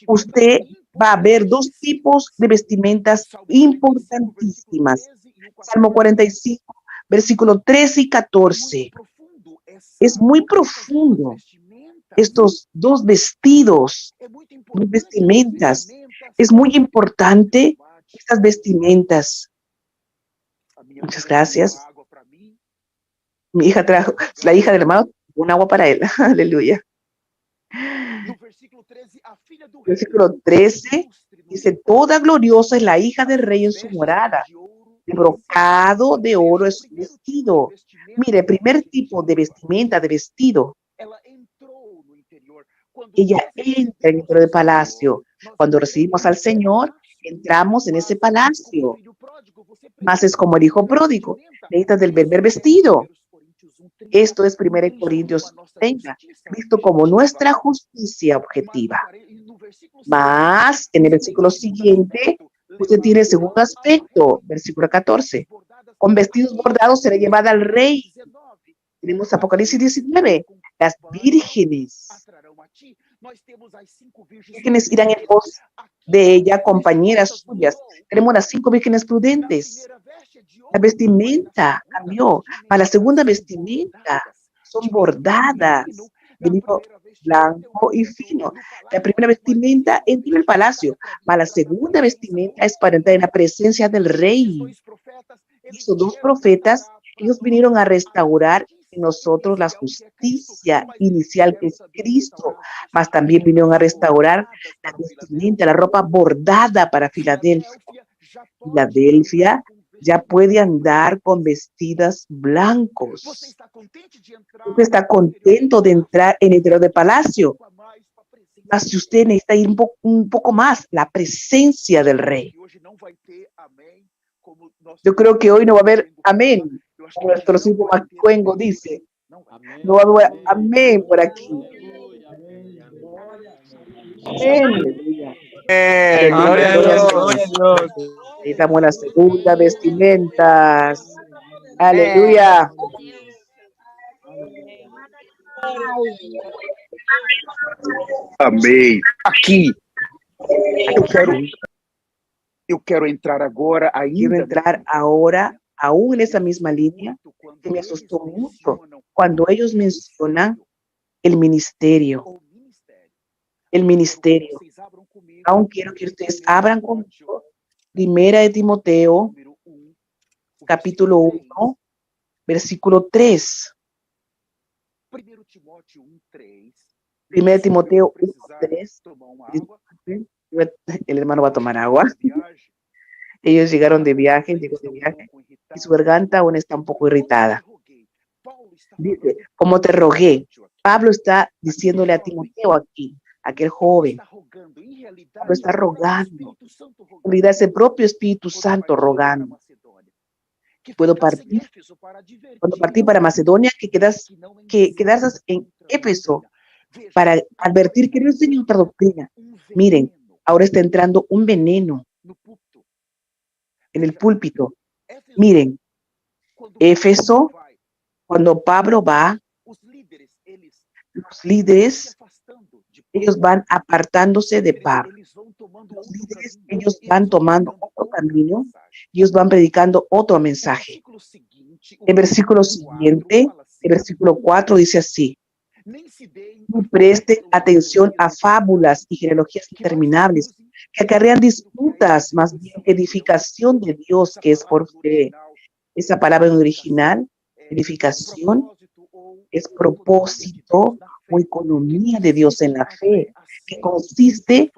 Speaker 2: usted va a ver 2 tipos de vestimentas importantísimas. Salmo 45, versículo 13 y 14. Es muy profundo estos 2 vestidos, vestimentas. Es muy importante estas vestimentas. Muchas gracias. Mi hija trajo, la hija del hermano, un agua para él. Aleluya. Versículo 13 dice, toda gloriosa es la hija del rey en su morada. De brocado de oro es su vestido. Mire, el primer tipo de vestimenta, de vestido. Ella entra dentro del palacio. Cuando recibimos al Señor, entramos en ese palacio. Más es como el hijo pródigo. Necesitas del primer vestido. Esto es 1 Corintios 30, visto como nuestra justicia objetiva. Más, en el versículo siguiente, usted tiene el segundo aspecto, versículo 14. Con vestidos bordados será llevada al rey. Tenemos Apocalipsis 19. Las vírgenes irán en pos de ella, compañeras suyas. Tenemos las 5 vírgenes prudentes. La vestimenta cambió. Para la segunda vestimenta son bordadas de lino blanco y fino. La primera vestimenta entra en el palacio. Para la segunda vestimenta es para entrar en la presencia del rey. Esos 2 profetas, ellos vinieron a restaurar en nosotros la justicia inicial que es Cristo, mas también vinieron a restaurar la vestimenta, la ropa bordada para Filadelfia. Filadelfia ya puede andar con vestidos blancos. Usted está contento de entrar en el interior del palacio. Mas si usted necesita ir un poco más, la presencia del rey. Yo creo que hoy no va a haber amén. Nuestro siervo Macuengo dice, no va a haber amén por aquí. Amén. Necesitamos la segunda vestimentas. Aleluya.
Speaker 3: Amém. Aqui. Eu quero entrar agora
Speaker 2: Quiero entrar ahora, aún en esa misma línea, que me asustó mucho cuando ellos mencionan el ministerio. El ministerio. Aún quiero que ustedes abran conmigo Primera de Timoteo, capítulo 1, versículo 3. 1 Timoteo 1, 3. El hermano va a tomar agua. Ellos llegaron de viaje, llegó de viaje, y su garganta aún está un poco irritada. Dice, como te rogué. Pablo está diciéndole a Timoteo aquí, aquel joven, Pablo está rogando. En realidad es el propio Espíritu Santo rogando. Puedo partir, cuando partí para Macedonia, que quedas en Éfeso para advertir que no enseña otra doctrina. Miren, ahora está entrando un veneno en el púlpito. Miren, Éfeso, cuando Pablo va, los líderes, ellos van apartándose de Pablo. Los líderes, ellos van tomando otro camino, ellos van predicando otro mensaje. El versículo siguiente, el versículo 4 dice así: no preste atención a fábulas y genealogías interminables que acarrean disputas, más bien edificación de Dios que es por fe. Esa palabra en original, edificación, es propósito o economía de Dios en la fe, que consiste,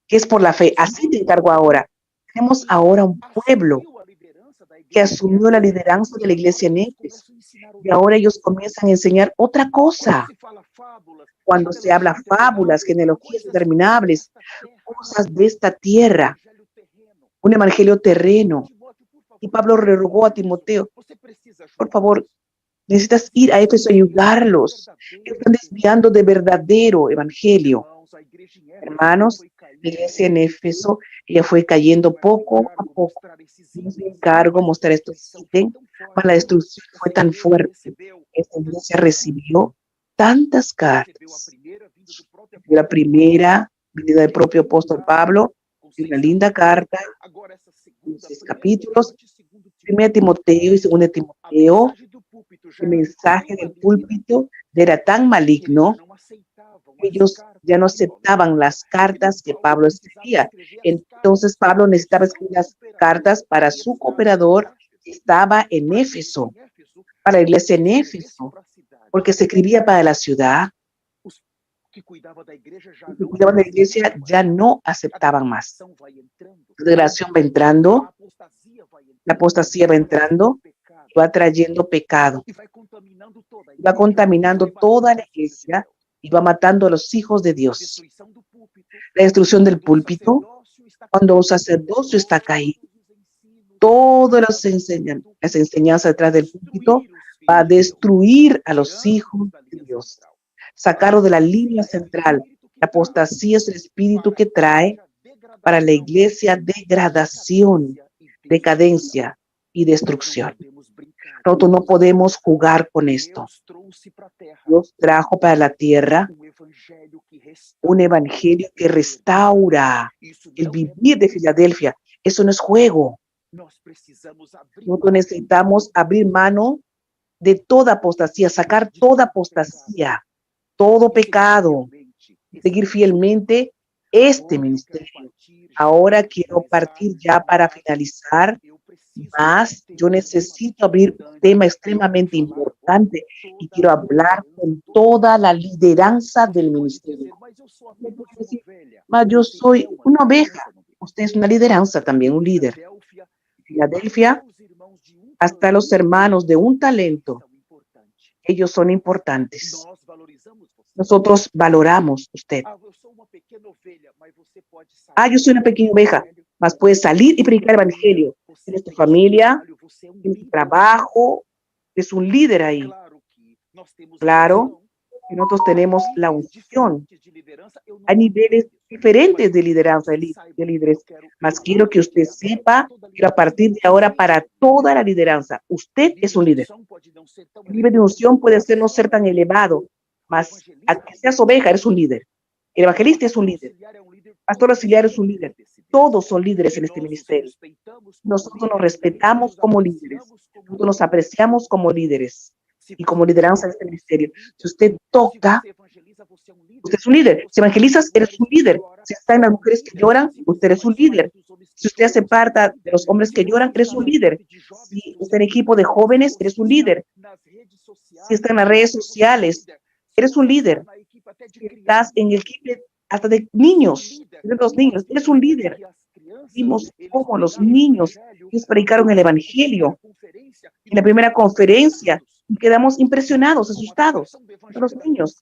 Speaker 2: que es por la fe. Así te encargo ahora. Tenemos ahora un pueblo que asumió la lideranza de la iglesia en Éfeso, y ahora ellos comienzan a enseñar otra cosa. Cuando se habla fábulas, genealogías interminables, cosas de esta tierra, un evangelio terreno. Y Pablo le rogó a Timoteo, por favor, necesitas ir a Éfeso y ayudarlos. Están desviando de verdadero evangelio. Hermanos, la iglesia en Éfeso, ella fue cayendo poco a poco. Dios me encargo mostrar estos ítems, mas la destrucción fue tan fuerte. Esta iglesia recibió tantas cartas. La primera venida del propio apóstol Pablo, una linda carta, 6 capítulos, 1 Timoteo y 2 Timoteo. El mensaje del púlpito era tan maligno, ellos ya no aceptaban las cartas que Pablo escribía. Entonces Pablo necesitaba escribir las cartas para su cooperador que estaba en Éfeso, para la iglesia en Éfeso, porque se escribía para la ciudad. Que cuidaban de la iglesia ya no aceptaban más. La degradación va entrando, la apostasía va entrando, va trayendo pecado, va contaminando toda la iglesia y va matando a los hijos de Dios. La destrucción del púlpito, cuando un sacerdocio está caído, todas las enseñanzas detrás del púlpito va a destruir a los hijos de Dios. Sacarlo de la línea central. La apostasía es el espíritu que trae para la iglesia degradación, decadencia y destrucción. Nosotros no podemos jugar con esto. Dios trajo para la tierra un evangelio que restaura el vivir de Filadelfia. Eso no es juego. Nosotros necesitamos abrir mano de toda apostasía, sacar toda apostasía, todo pecado, seguir fielmente este ministerio. Ahora quiero partir ya para finalizar, más yo necesito abrir un tema extremadamente importante y quiero hablar con toda la lideranza del ministerio. Mas yo soy una oveja, usted es una lideranza también, un líder. Filadelfia, hasta los hermanos de un talento, ellos son importantes. Nosotros valoramos usted. Yo soy una pequeña oveja, mas puedes salir y predicar el evangelio. Tienes tu familia, tienes tu trabajo, es un líder ahí. Claro que nosotros tenemos la unción. Hay niveles diferentes de lideranza, de líderes, mas quiero que usted sepa que a partir de ahora para toda la lideranza, usted es un líder. El nivel de unción puede ser no ser tan elevado, mas a que seas oveja, eres un líder. El evangelista es un líder. Pastor auxiliar es un líder. Todos son líderes en este ministerio. Nosotros nos respetamos como líderes. Nosotros nos apreciamos como líderes y como lideranza de este ministerio. Si usted toca Usted es un líder. Si evangelizas, eres un líder. Si está en las mujeres que lloran, usted es un líder. Si usted hace parte de los hombres que lloran, eres un líder. Si está en equipo de jóvenes, eres un líder. Si está en las redes sociales, eres un líder. Si estás en el equipo hasta de niños, eres un líder. Vimos cómo los niños les predicaron el evangelio en la primera conferencia y quedamos impresionados, asustados. Los niños,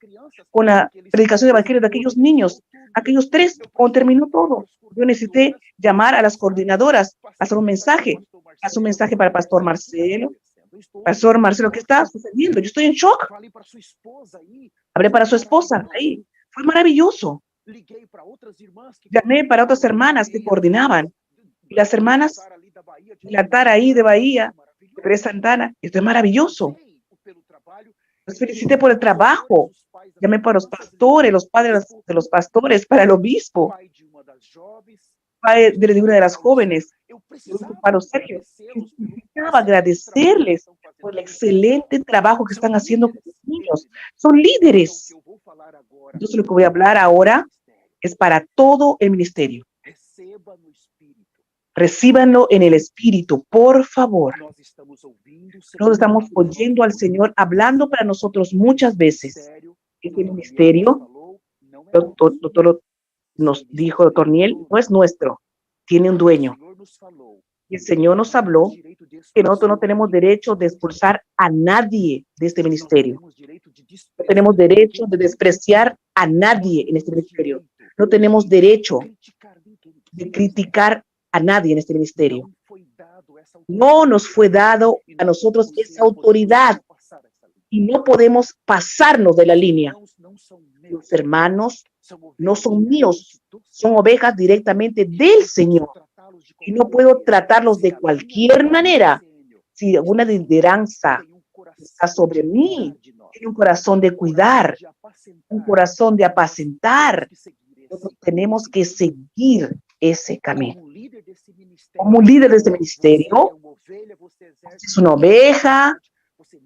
Speaker 2: con la predicación del evangelio de aquellos niños, aquellos 3, cuando terminó todo, yo necesité llamar a las coordinadoras, hacer un mensaje para el pastor Marcelo. Pastor Marcelo, ¿qué está sucediendo? Yo estoy en shock. Hablé para su esposa ahí. Fue maravilloso. Llamé para otras hermanas que coordinaban. Y las hermanas de la Tara ahí de Bahía, de Pérez Santana, esto es maravilloso. Los felicité por el trabajo. Llamé para los pastores, los padres de los pastores, para el obispo, padre de una de las jóvenes, para Sergio. Necesitaba agradecerles por el excelente trabajo que están haciendo con los niños. Son líderes. Entonces, lo que voy a hablar ahora es para todo el ministerio. Recíbanlo en el espíritu, por favor. Nosotros estamos oyendo al Señor hablando para nosotros muchas veces. Este ministerio, nos dijo doctor Niel, no es nuestro, tiene un dueño. El Señor nos habló que nosotros no tenemos derecho de expulsar a nadie de este ministerio. No tenemos derecho de despreciar a nadie en este ministerio. No tenemos derecho de criticar a nadie en este ministerio. No nos fue dado a nosotros esa autoridad y no podemos pasarnos de la línea. Los hermanos no son míos, son ovejas directamente del Señor. Y no puedo tratarlos de cualquier manera. Si alguna lideranza está sobre mí, tiene un corazón de cuidar, un corazón de apacentar, nosotros tenemos que seguir ese camino. Como un líder de este ministerio, es una oveja,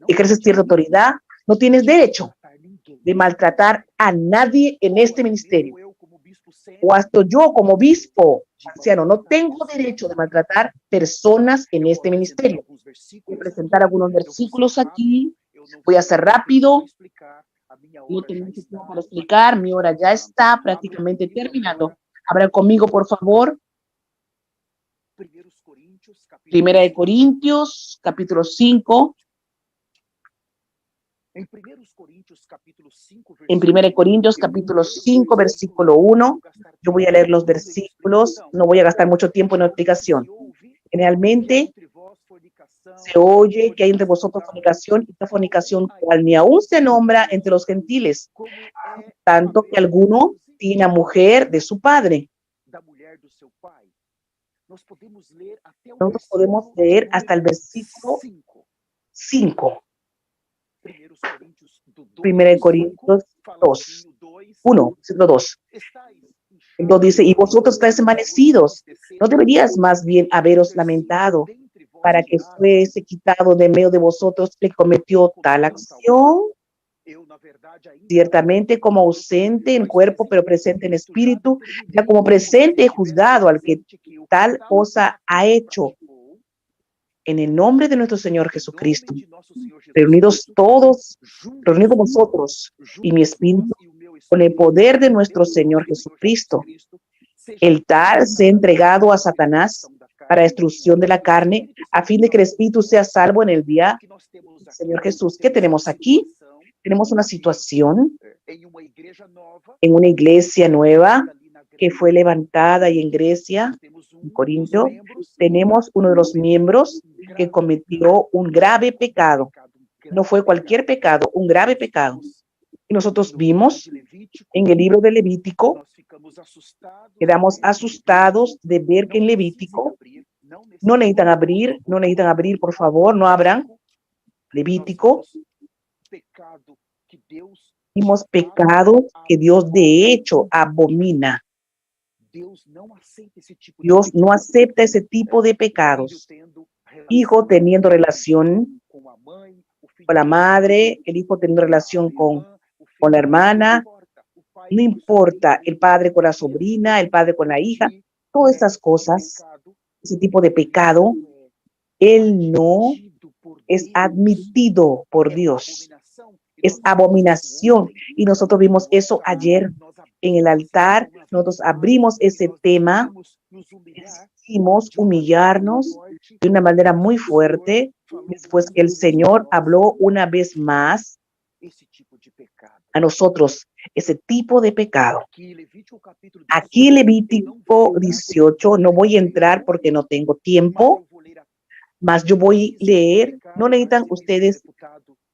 Speaker 2: ejerces cierta autoridad, no tienes derecho de maltratar a nadie en este ministerio. O hasta yo como obispo anciano no tengo derecho de maltratar personas en este ministerio. Voy a presentar algunos versículos aquí. Voy a ser rápido. No tengo mucho tiempo para explicar. Mi hora ya está prácticamente terminando. Abran conmigo, por favor. Primera de Corintios, capítulo 5. En Primera de Corintios, capítulo 5, versículo 1. Yo voy a leer los versículos. No voy a gastar mucho tiempo en la explicación. Generalmente se oye que hay entre vosotros fornicación, y esta fornicación cual ni aún se nombra entre los gentiles, tanto que alguno tiene a mujer de su padre. Nosotros podemos leer hasta el versículo 5. Primera de Corintios 2. 1, versículo 2. Entonces dice, y vosotros estáis envanecidos, ¿no deberías más bien haberos lamentado para que fuese quitado de medio de vosotros que cometió tal acción? Ciertamente como ausente en cuerpo, pero presente en espíritu, ya como presente he juzgado al que tal cosa ha hecho. En el nombre de nuestro Señor Jesucristo, reunidos vosotros y mi espíritu, con el poder de nuestro Señor Jesucristo, el tal se ha entregado a Satanás para destrucción de la carne, a fin de que el espíritu sea salvo en el día del Señor Jesús. ¿Qué tenemos aquí? Tenemos una situación en una iglesia nueva que fue levantada y en Grecia, en Corinto. Tenemos uno de los miembros que cometió un grave pecado. No fue cualquier pecado, un grave pecado. Y nosotros vimos en el libro de Levítico, quedamos asustados de ver que en Levítico, no necesitan abrir, por favor, no abran. Levítico, vimos pecado que Dios de hecho abomina. Dios no acepta ese tipo de pecados. Hijo teniendo relación con la madre, el hijo teniendo relación con la hermana, No importa el padre con la sobrina, el padre con la hija, todas estas cosas, ese tipo de pecado, él no es admitido por Dios. Es abominación. Y nosotros vimos eso ayer en el altar. Nosotros abrimos ese tema, decidimos humillarnos de una manera muy fuerte, después que el Señor habló una vez más a nosotros ese tipo de pecado. Aquí Levítico 18, no voy a entrar porque no tengo tiempo, mas yo voy a leer. No necesitan ustedes,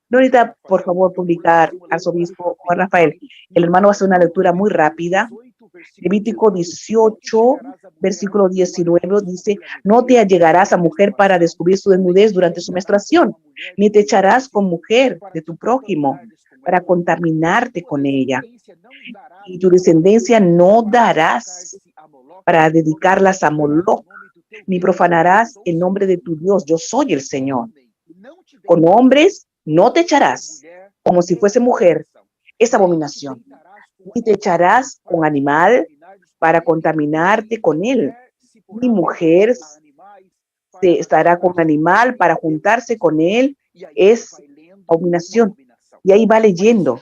Speaker 2: no necesitan, por favor, publicar, arzobispo Juan Rafael. El hermano hace una lectura muy rápida. Levítico 18, versículo 19 dice: no te allegarás a mujer para descubrir su desnudez durante su menstruación, ni te echarás con mujer de tu prójimo para contaminarte con ella, y tu descendencia no darás para dedicarlas a Moloc, ni profanarás el nombre de tu Dios. Yo soy el Señor. Con hombres no te echarás como si fuese mujer, es abominación, ni te echarás con animal para contaminarte con él, ni mujer se estará con animal para juntarse con él, es abominación. Y ahí va leyendo.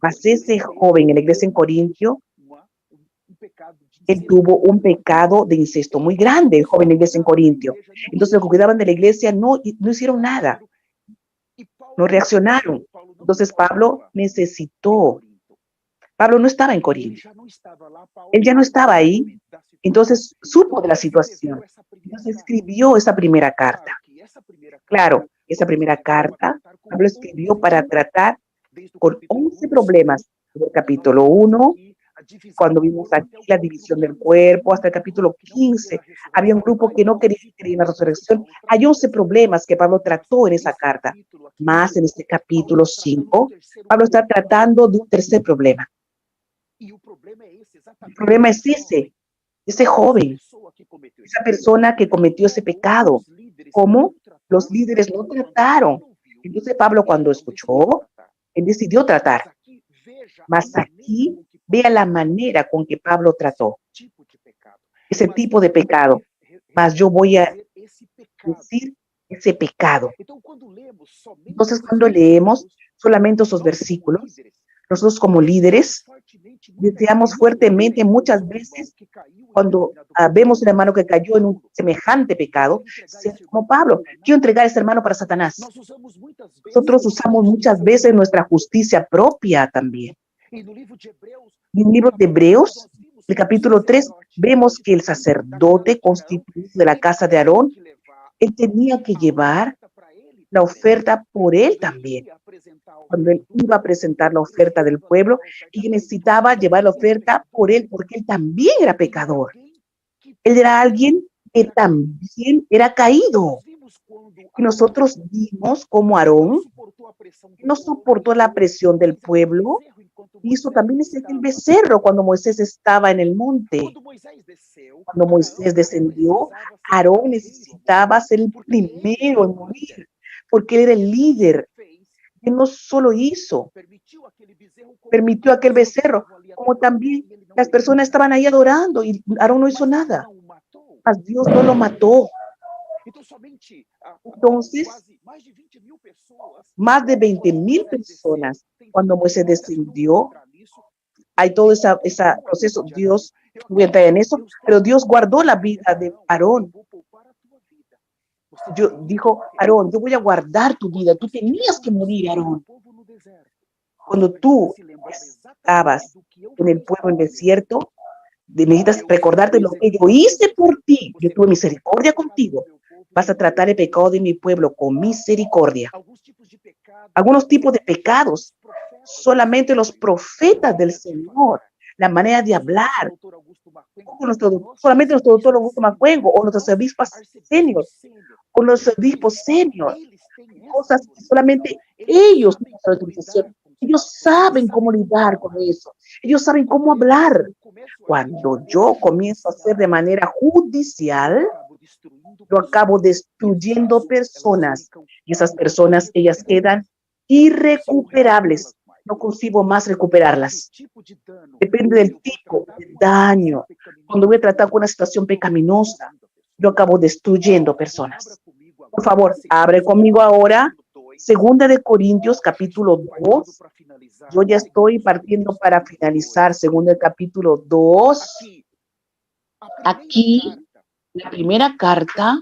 Speaker 2: Mas ese joven en la iglesia en Corintio, él tuvo un pecado de incesto muy grande, el joven en la iglesia en Corintio. Entonces los que cuidaban de la iglesia no hicieron nada, no reaccionaron. Entonces Pablo no estaba en Corinto, él ya no estaba ahí, entonces supo de la situación. Entonces escribió esa primera carta. Claro, esa primera carta Pablo escribió para tratar con 11 problemas. Del capítulo 1, cuando vimos aquí la división del cuerpo, hasta el capítulo 15, había un grupo que no quería creer en la resurrección. Hay 11 problemas que Pablo trató en esa carta. Más en este capítulo 5, Pablo está tratando de un tercer problema. El problema es ese joven, esa persona que cometió ese pecado. ¿Cómo? Los líderes no trataron. Entonces Pablo, cuando escuchó, él decidió tratar. Mas aquí vea la manera con que Pablo trató ese tipo de pecado. Mas yo voy a decir ese pecado. Entonces, cuando leemos solamente esos versículos, nosotros como líderes deseamos fuertemente muchas veces, cuando vemos un hermano que cayó en un semejante pecado, ser como Pablo: quiero entregar a ese hermano para Satanás. Nosotros usamos muchas veces nuestra justicia propia también. En el libro de Hebreos, el capítulo 3, vemos que el sacerdote constituido de la casa de Aarón, él tenía que llevar la oferta por él también. Cuando él iba a presentar la oferta del pueblo, y necesitaba llevar la oferta por él, porque él también era pecador. Él era alguien que también era caído. Y nosotros vimos cómo Aarón no soportó la presión del pueblo. Hizo también el becerro cuando Moisés estaba en el monte. Cuando Moisés descendió, Aarón necesitaba ser el primero en morir, porque él era el líder. Él no solo permitió aquel becerro, como también las personas estaban ahí adorando y Aarón no hizo nada. Mas Dios no lo mató. Entonces, más de 20,000 personas, cuando Moisés descendió, hay todo ese proceso. Dios, no voy a entrar en eso, pero Dios guardó la vida de Aarón. Dijo: Aarón, yo voy a guardar tu vida. Tú tenías que morir, Aarón. Cuando tú estabas en el pueblo, en el desierto, necesitas recordarte lo que yo hice por ti. Yo tuve misericordia contigo. Vas a tratar el pecado de mi pueblo con misericordia. Algunos tipos de pecados, solamente los profetas del Señor, la manera de hablar, solamente nuestro doctor Augusto Macuengo, o nuestros obispos senior, o los obispos senior, cosas que solamente ellos tienen la autorización. Ellos saben cómo lidiar con eso. Ellos saben cómo hablar. Cuando yo comienzo a hacer de manera judicial, yo acabo destruyendo personas. Y esas personas, ellas quedan irrecuperables. no consigo más recuperarlas. Depende del tipo de daño. Cuando voy a tratar con una situación pecaminosa, yo acabo destruyendo personas. Por favor, abre conmigo ahora 2 Corintios, capítulo 2. Yo ya estoy partiendo para finalizar 2 Aquí, la primera carta,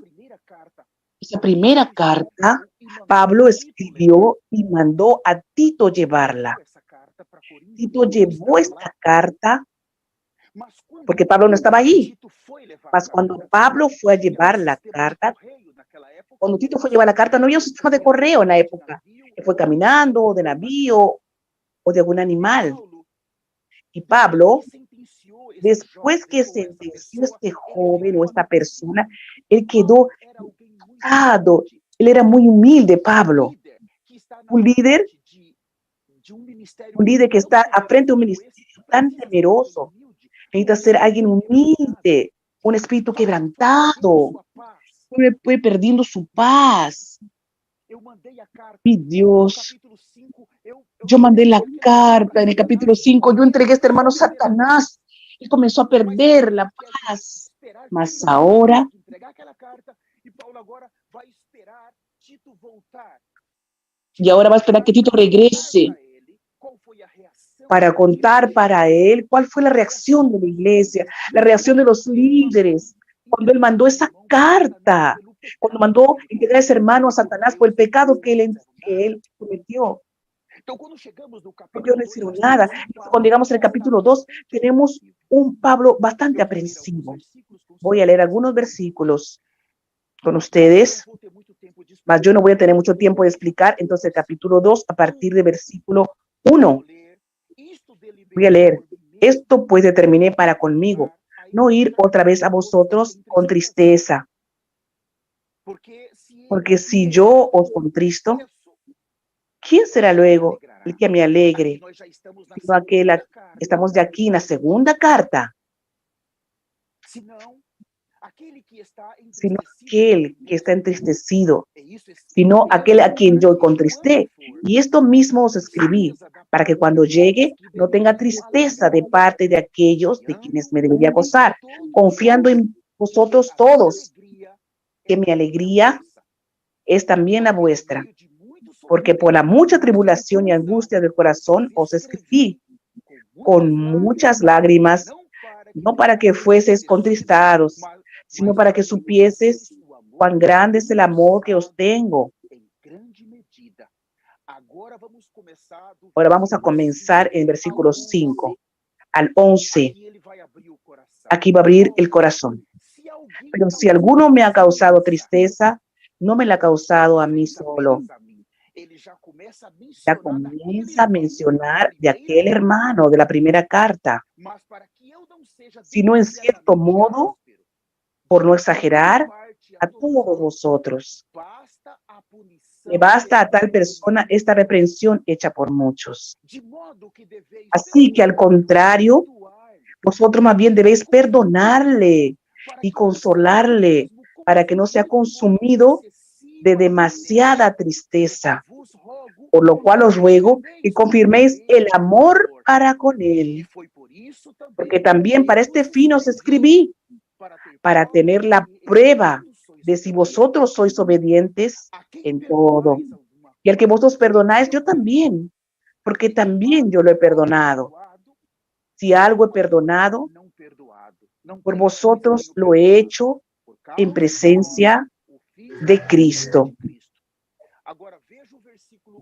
Speaker 2: esa primera carta, Pablo escribió y mandó a Tito llevarla. Tito llevó esta carta porque Pablo no estaba ahí. Mas cuando Pablo fue a llevar la carta, cuando Tito fue a llevar la carta, no había un sistema de correo en la época. Él fue caminando, o de navío, o de algún animal. Y Pablo, después que sentenció este joven o esta persona, él quedó tocado. Él era muy humilde, Pablo. Un líder que está a frente de un ministerio tan temeroso. Necesita ser alguien humilde, un espíritu quebrantado. Fue perdiendo su paz. Mi Dios, yo mandé la carta en el capítulo 5, yo entregué a este hermano Satanás y comenzó a perder la paz. Mas ahora, y ahora va a esperar que Tito regrese para contar para él cuál fue la reacción de la iglesia, la reacción de los líderes, cuando él mandó esa carta, cuando mandó entregar a ese hermano a Satanás por el pecado que él cometió. No quiero decir nada. Cuando llegamos al capítulo 2, tenemos un Pablo bastante aprensivo. Voy a leer algunos versículos con ustedes, mas yo no voy a tener mucho tiempo de explicar. Entonces, el capítulo 2, a partir de versículo 1. Voy a leer. Esto pues determiné para conmigo, no ir otra vez a vosotros con tristeza. Porque si yo os contristo, ¿quién será luego el que me alegre? Sino aquel, estamos de aquí en la segunda carta. Sino aquel que está entristecido, sino aquel a quien yo contristé. Y esto mismo os escribí, para que cuando llegue no tenga tristeza de parte de aquellos de quienes me debería gozar, confiando en vosotros todos, que mi alegría es también la vuestra. Porque por la mucha tribulación y angustia del corazón os escribí con muchas lágrimas, no para que fueses contristados, sino para que supieses cuán grande es el amor que os tengo. Ahora vamos a comenzar en versículos 5 al 11. Aquí va a abrir el corazón. Pero si alguno me ha causado tristeza, no me la ha causado a mí solo. Ya comienza a mencionar de aquel hermano de la primera carta, sino en cierto modo, por no exagerar, a todos vosotros. Le basta a tal persona esta reprensión hecha por muchos. Así que al contrario, vosotros más bien debéis perdonarle y consolarle para que no sea consumido de demasiada tristeza. Por lo cual os ruego que confirméis el amor para con él. Porque también para este fin os escribí, para tener la prueba de si vosotros sois obedientes en todo. Y al que vosotros perdonáis, yo también, porque también yo lo he perdonado. Si algo he perdonado, por vosotros lo he hecho en presencia de Cristo.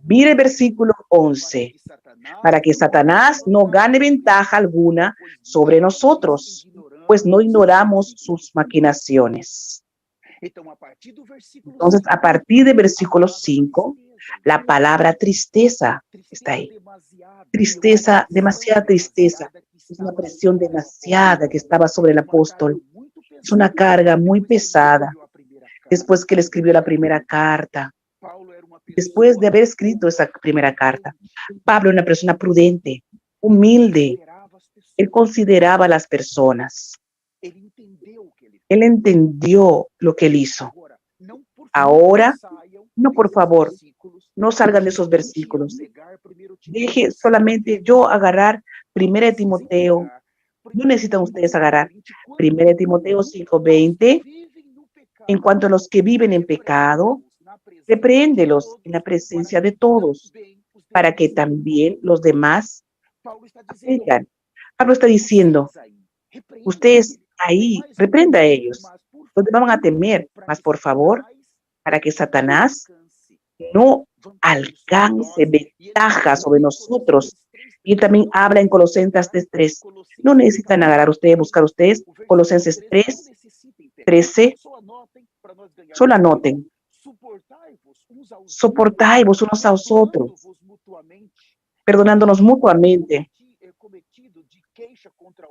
Speaker 2: Mire el versículo 11. Para que Satanás no gane ventaja alguna sobre nosotros, pues no ignoramos sus maquinaciones. Entonces, a partir del versículo 5, la palabra tristeza está ahí. Tristeza, demasiada tristeza. Es una presión demasiada que estaba sobre el apóstol. Es una carga muy pesada. Después que él escribió la primera carta, después de haber escrito esa primera carta, Pablo era una persona prudente, humilde. Él consideraba a las personas. Él entendió lo que él hizo. Ahora, no, por favor, no salgan de esos versículos. deje solamente yo agarrar 1 Timoteo. No necesitan ustedes agarrar 1 Timoteo 5:20. En cuanto a los que viven en pecado, repréndelos en la presencia de todos, para que también los demás aprendan. Pablo está diciendo, ustedes ahí, reprenda a ellos. Los demás van a temer, mas por favor, para que Satanás no alcance ventaja sobre nosotros. Y también habla en Colosenses 3:3. No necesitan agarrar ustedes, buscar ustedes. Colosenses 3:13. Solo anoten. Soportai-vos unos a los otros, perdonándonos mutuamente.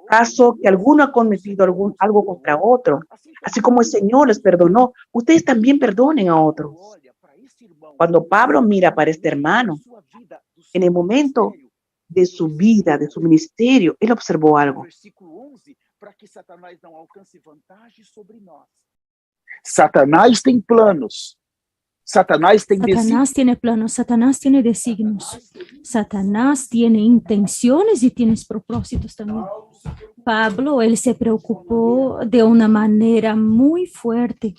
Speaker 2: Caso que alguno ha cometido algo contra otro, así como el Señor les perdonó, ustedes también perdonen a otros. Cuando Pablo mira para este hermano, en el momento de su vida, de su ministerio, él observó algo.
Speaker 3: Satanás tem planos. Satanás tem
Speaker 1: Satanás tiene planos, Satanás tiene designios, Satanás tiene intenciones y tiene propósitos también. Pablo, él se preocupó de una manera muy fuerte.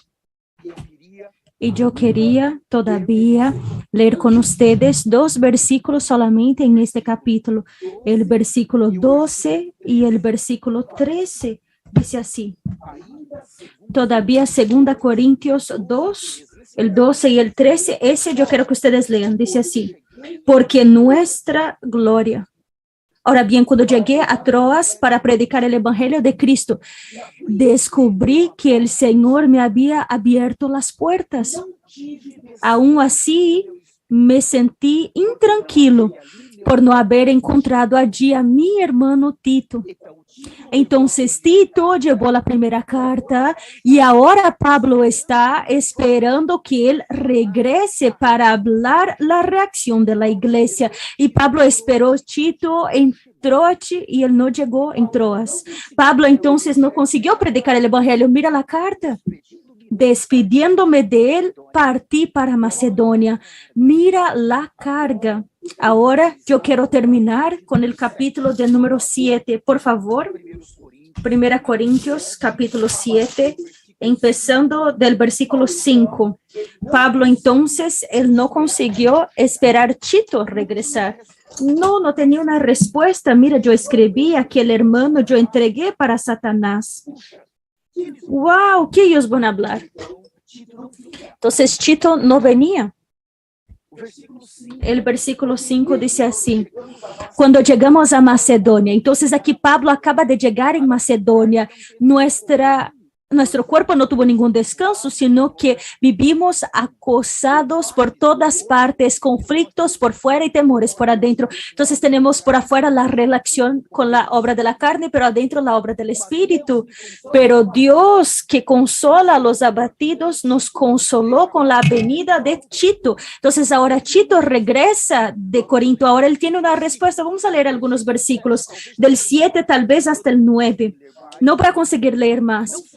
Speaker 1: Y yo quería todavía leer con ustedes 2 versículos solamente en este capítulo, el versículo 12 y el versículo 13. Dice así, todavía 2 Corintios 2, el 12 y el 13, ese yo quiero que ustedes lean, dice así, porque nuestra gloria. Ahora bien, cuando llegué a Troas para predicar el evangelio de Cristo, descubrí que el Señor me había abierto las puertas. Aún así, me sentí intranquilo por no haber encontrado allí a mi hermano Tito. Entonces Tito llevó la primera carta y ahora Pablo está esperando que él regrese para hablar la reacción de la iglesia. Y Pablo esperó Tito en Troche y él no llegó en Troas. Pablo entonces no consiguió predicar el evangelio. Mira la carta. Despidiéndome de él, partí para Macedonia. Mira la carga. Ahora yo quiero terminar con el capítulo del número 7. Por favor, 1 Corintios, capítulo 7, empezando del versículo 5. Pablo entonces, él no consiguió esperar Tito regresar. No tenía una respuesta. Mira, yo escribí a aquel hermano, yo entregué para Satanás. Wow, ¿qué ellos van a hablar? Entonces Tito no venía. El versículo 5 dice así, cuando llegamos a Macedonia, entonces aquí Pablo acaba de llegar en Macedonia, nuestro cuerpo no tuvo ningún descanso, sino que vivimos acosados por todas partes, conflictos por fuera y temores por adentro. Entonces tenemos por afuera la relación con la obra de la carne, pero adentro la obra del Espíritu. Pero Dios que consola a los abatidos nos consoló con la venida de Tito. Entonces ahora Tito regresa de Corinto, ahora él tiene una respuesta. Vamos a leer algunos versículos del 7 tal vez hasta el 9. No para conseguir leer más.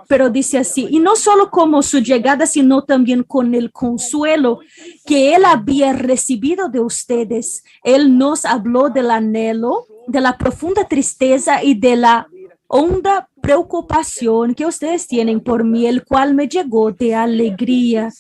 Speaker 1: Pero dice así, y no solo como su llegada, sino también con el consuelo que él había recibido de ustedes. Él nos habló del anhelo, de la profunda tristeza y de la honda preocupación que ustedes tienen por mí, el cual me llegó de alegría.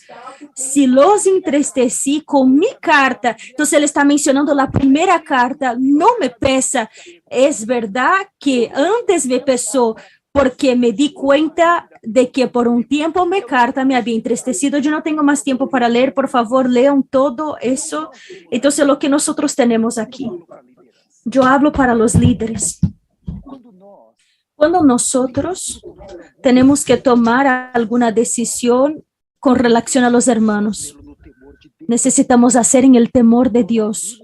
Speaker 1: Si los entristecí con mi carta, entonces él está mencionando la primera carta, no me pesa. Es verdad que antes me pesó, porque me di cuenta de que por un tiempo mi carta me había entristecido. Yo no tengo más tiempo para leer, por favor, lean todo eso. Entonces, lo que nosotros tenemos aquí, yo hablo para los líderes. Cuando nosotros tenemos que tomar alguna decisión con relación a los hermanos, necesitamos hacer en el temor de Dios.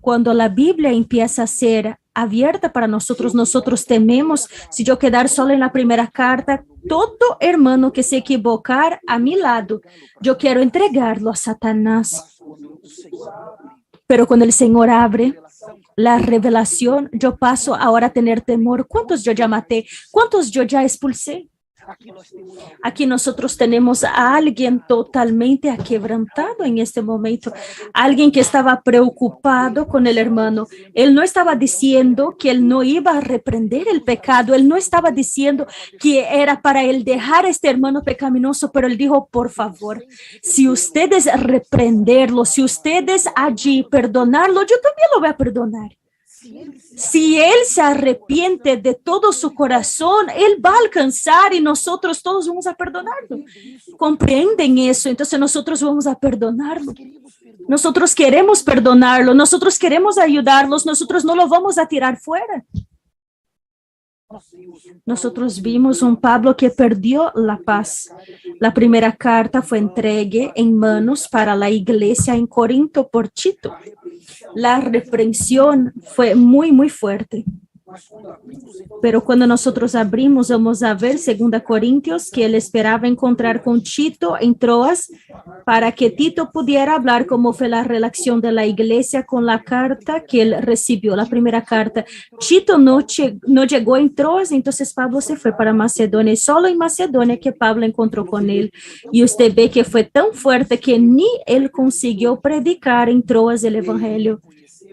Speaker 1: Cuando la Biblia empieza a ser abierta para nosotros, nosotros tememos. Si yo quedar solo en la primera carta, todo hermano que se equivocar a mi lado, yo quiero entregarlo a Satanás. Pero cuando el Señor abre la revelación, yo paso ahora a tener temor. ¿Cuántos yo ya maté? ¿Cuántos yo ya expulsé? Aquí nosotros tenemos a alguien totalmente aquebrantado en este momento, alguien que estaba preocupado con el hermano. Él no estaba diciendo que él no iba a reprender el pecado, él no estaba diciendo que era para él dejar a este hermano pecaminoso, pero él dijo, por favor, si ustedes reprenderlo, si ustedes allí perdonarlo, yo también lo voy a perdonar. Si él se arrepiente de todo su corazón, él va a alcanzar y nosotros todos vamos a perdonarlo. ¿Comprenden eso? Entonces nosotros vamos a perdonarlo. Nosotros queremos perdonarlo, nosotros queremos ayudarlos, nosotros no lo vamos a tirar fuera. Nosotros vimos un Pablo que perdió la paz. La primera carta fue entregue en manos para la iglesia en Corinto por Tito. La reprensión fue muy fuerte. Pero cuando nosotros abrimos, vamos a ver 2 Corintios que él esperaba encontrar con Tito en Troas para que Tito pudiera hablar cómo fue la relación de la iglesia con la carta que él recibió, la primera carta. Tito no llegó en Troas, entonces Pablo se fue para Macedonia, y solo en Macedonia que Pablo encontró con él. Y usted ve que fue tan fuerte que ni él consiguió predicar en Troas el evangelio.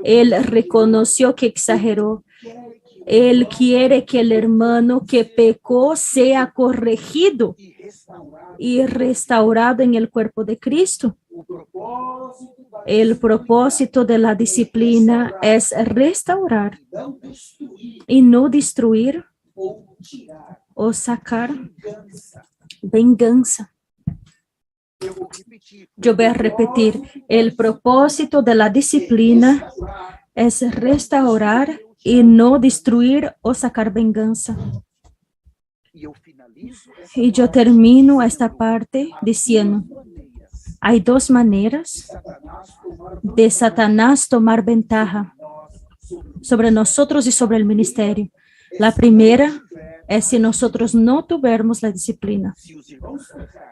Speaker 1: Él reconoció que exageró. Él quiere que el hermano que pecó sea corregido y restaurado en el cuerpo de Cristo. El propósito de la disciplina es restaurar y no destruir o sacar venganza. Yo voy a repetir, el propósito de la disciplina es restaurar y no destruir o sacar venganza. Y yo termino esta parte diciendo, hay dos maneras de Satanás tomar ventaja sobre nosotros y sobre el ministerio. La primera es si nosotros no tuviéramos la disciplina.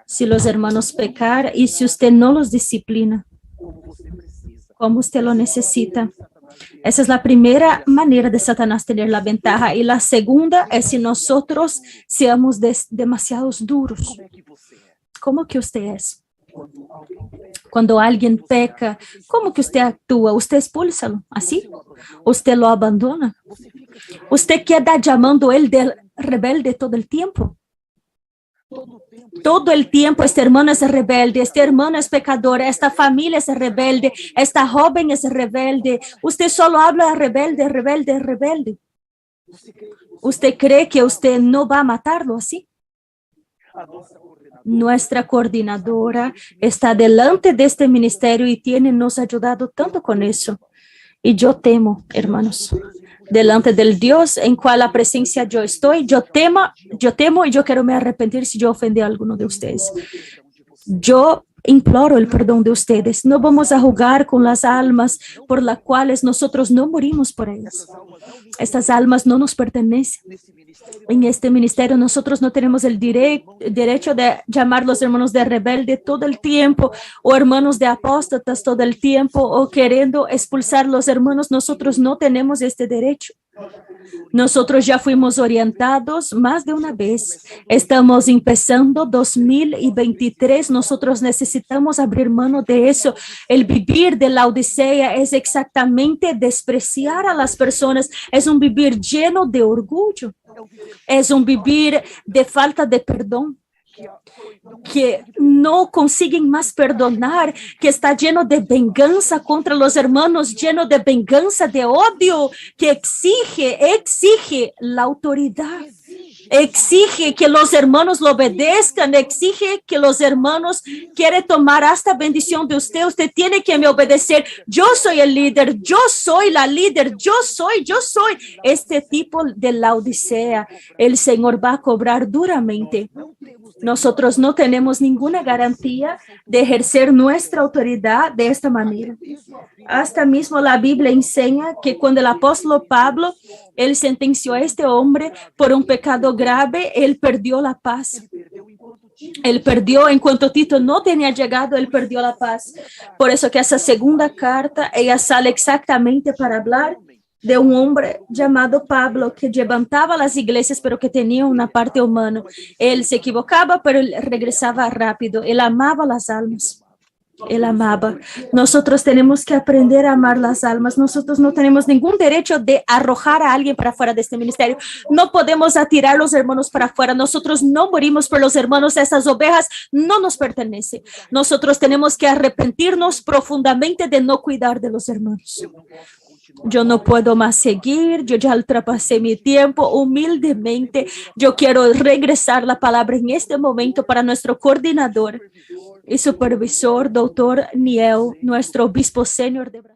Speaker 1: Si los hermanos pecar y si usted no los disciplina, como usted lo necesita. Esa es la primera manera de Satanás tener la ventaja. Y la segunda es si nosotros seamos demasiados duros. ¿Cómo que usted es? Cuando alguien peca, ¿cómo que usted actúa? ¿Usted expúlsalo? ¿Así? ¿Usted lo abandona? ¿Usted queda llamando él de rebelde todo el tiempo? Todo el tiempo este hermano es rebelde, este hermano es pecador, esta familia es rebelde, esta joven es rebelde. Usted solo habla rebelde, rebelde, rebelde. ¿Usted cree que usted no va a matarlo así? Nuestra coordinadora está delante de este ministerio y nos ha ayudado tanto con eso. Y yo temo, hermanos, delante del Dios en cual la presencia yo estoy, yo temo y yo quiero me arrepentir si yo ofendí a alguno de ustedes. Yo imploro el perdón de ustedes. No vamos a jugar con las almas por las cuales nosotros no morimos por ellas. Estas almas no nos pertenecen. En este ministerio nosotros no tenemos el derecho de llamar los hermanos de rebelde todo el tiempo o hermanos de apóstatas todo el tiempo o queriendo expulsar los hermanos. Nosotros no tenemos este derecho. Nosotros ya fuimos orientados más de una vez. Estamos empezando 2023. Nosotros necesitamos abrir mano de eso. El vivir de la Odisea es exactamente despreciar a las personas. Es un vivir lleno de orgullo. Es un vivir de falta de perdón, que no consiguen más perdonar, que está lleno de venganza contra los hermanos, lleno de venganza, de odio, que exige la autoridad. Exige que los hermanos lo obedezcan, exige que los hermanos quieren tomar hasta bendición de usted. Usted tiene que me obedecer. Yo soy el líder, yo soy la líder, yo soy. Este tipo de la Odisea, el Señor va a cobrar duramente. Nosotros no tenemos ninguna garantía de ejercer nuestra autoridad de esta manera. Hasta mismo la Biblia enseña que cuando el apóstol Pablo, él sentenció a este hombre por un pecado grave, él perdió la paz. Él perdió, en cuanto Tito no tenía llegado, él perdió la paz. Por eso que esa segunda carta, ella sale exactamente para hablar de un hombre llamado Pablo que levantaba las iglesias, pero que tenía una parte humana. Él se equivocaba, pero él regresaba rápido. Él amaba las almas. Él amaba. Nosotros tenemos que aprender a amar las almas. Nosotros no tenemos ningún derecho de arrojar a alguien para fuera de este ministerio. No podemos atirar a los hermanos para afuera. Nosotros no morimos por los hermanos. Esas ovejas no nos pertenecen. Nosotros tenemos que arrepentirnos profundamente de no cuidar de los hermanos. Yo no puedo más seguir, yo ya ultrapasé mi tiempo. Humildemente, yo quiero regresar la palabra en este momento para nuestro coordinador y supervisor, doctor Niel, nuestro obispo senior de Brasil.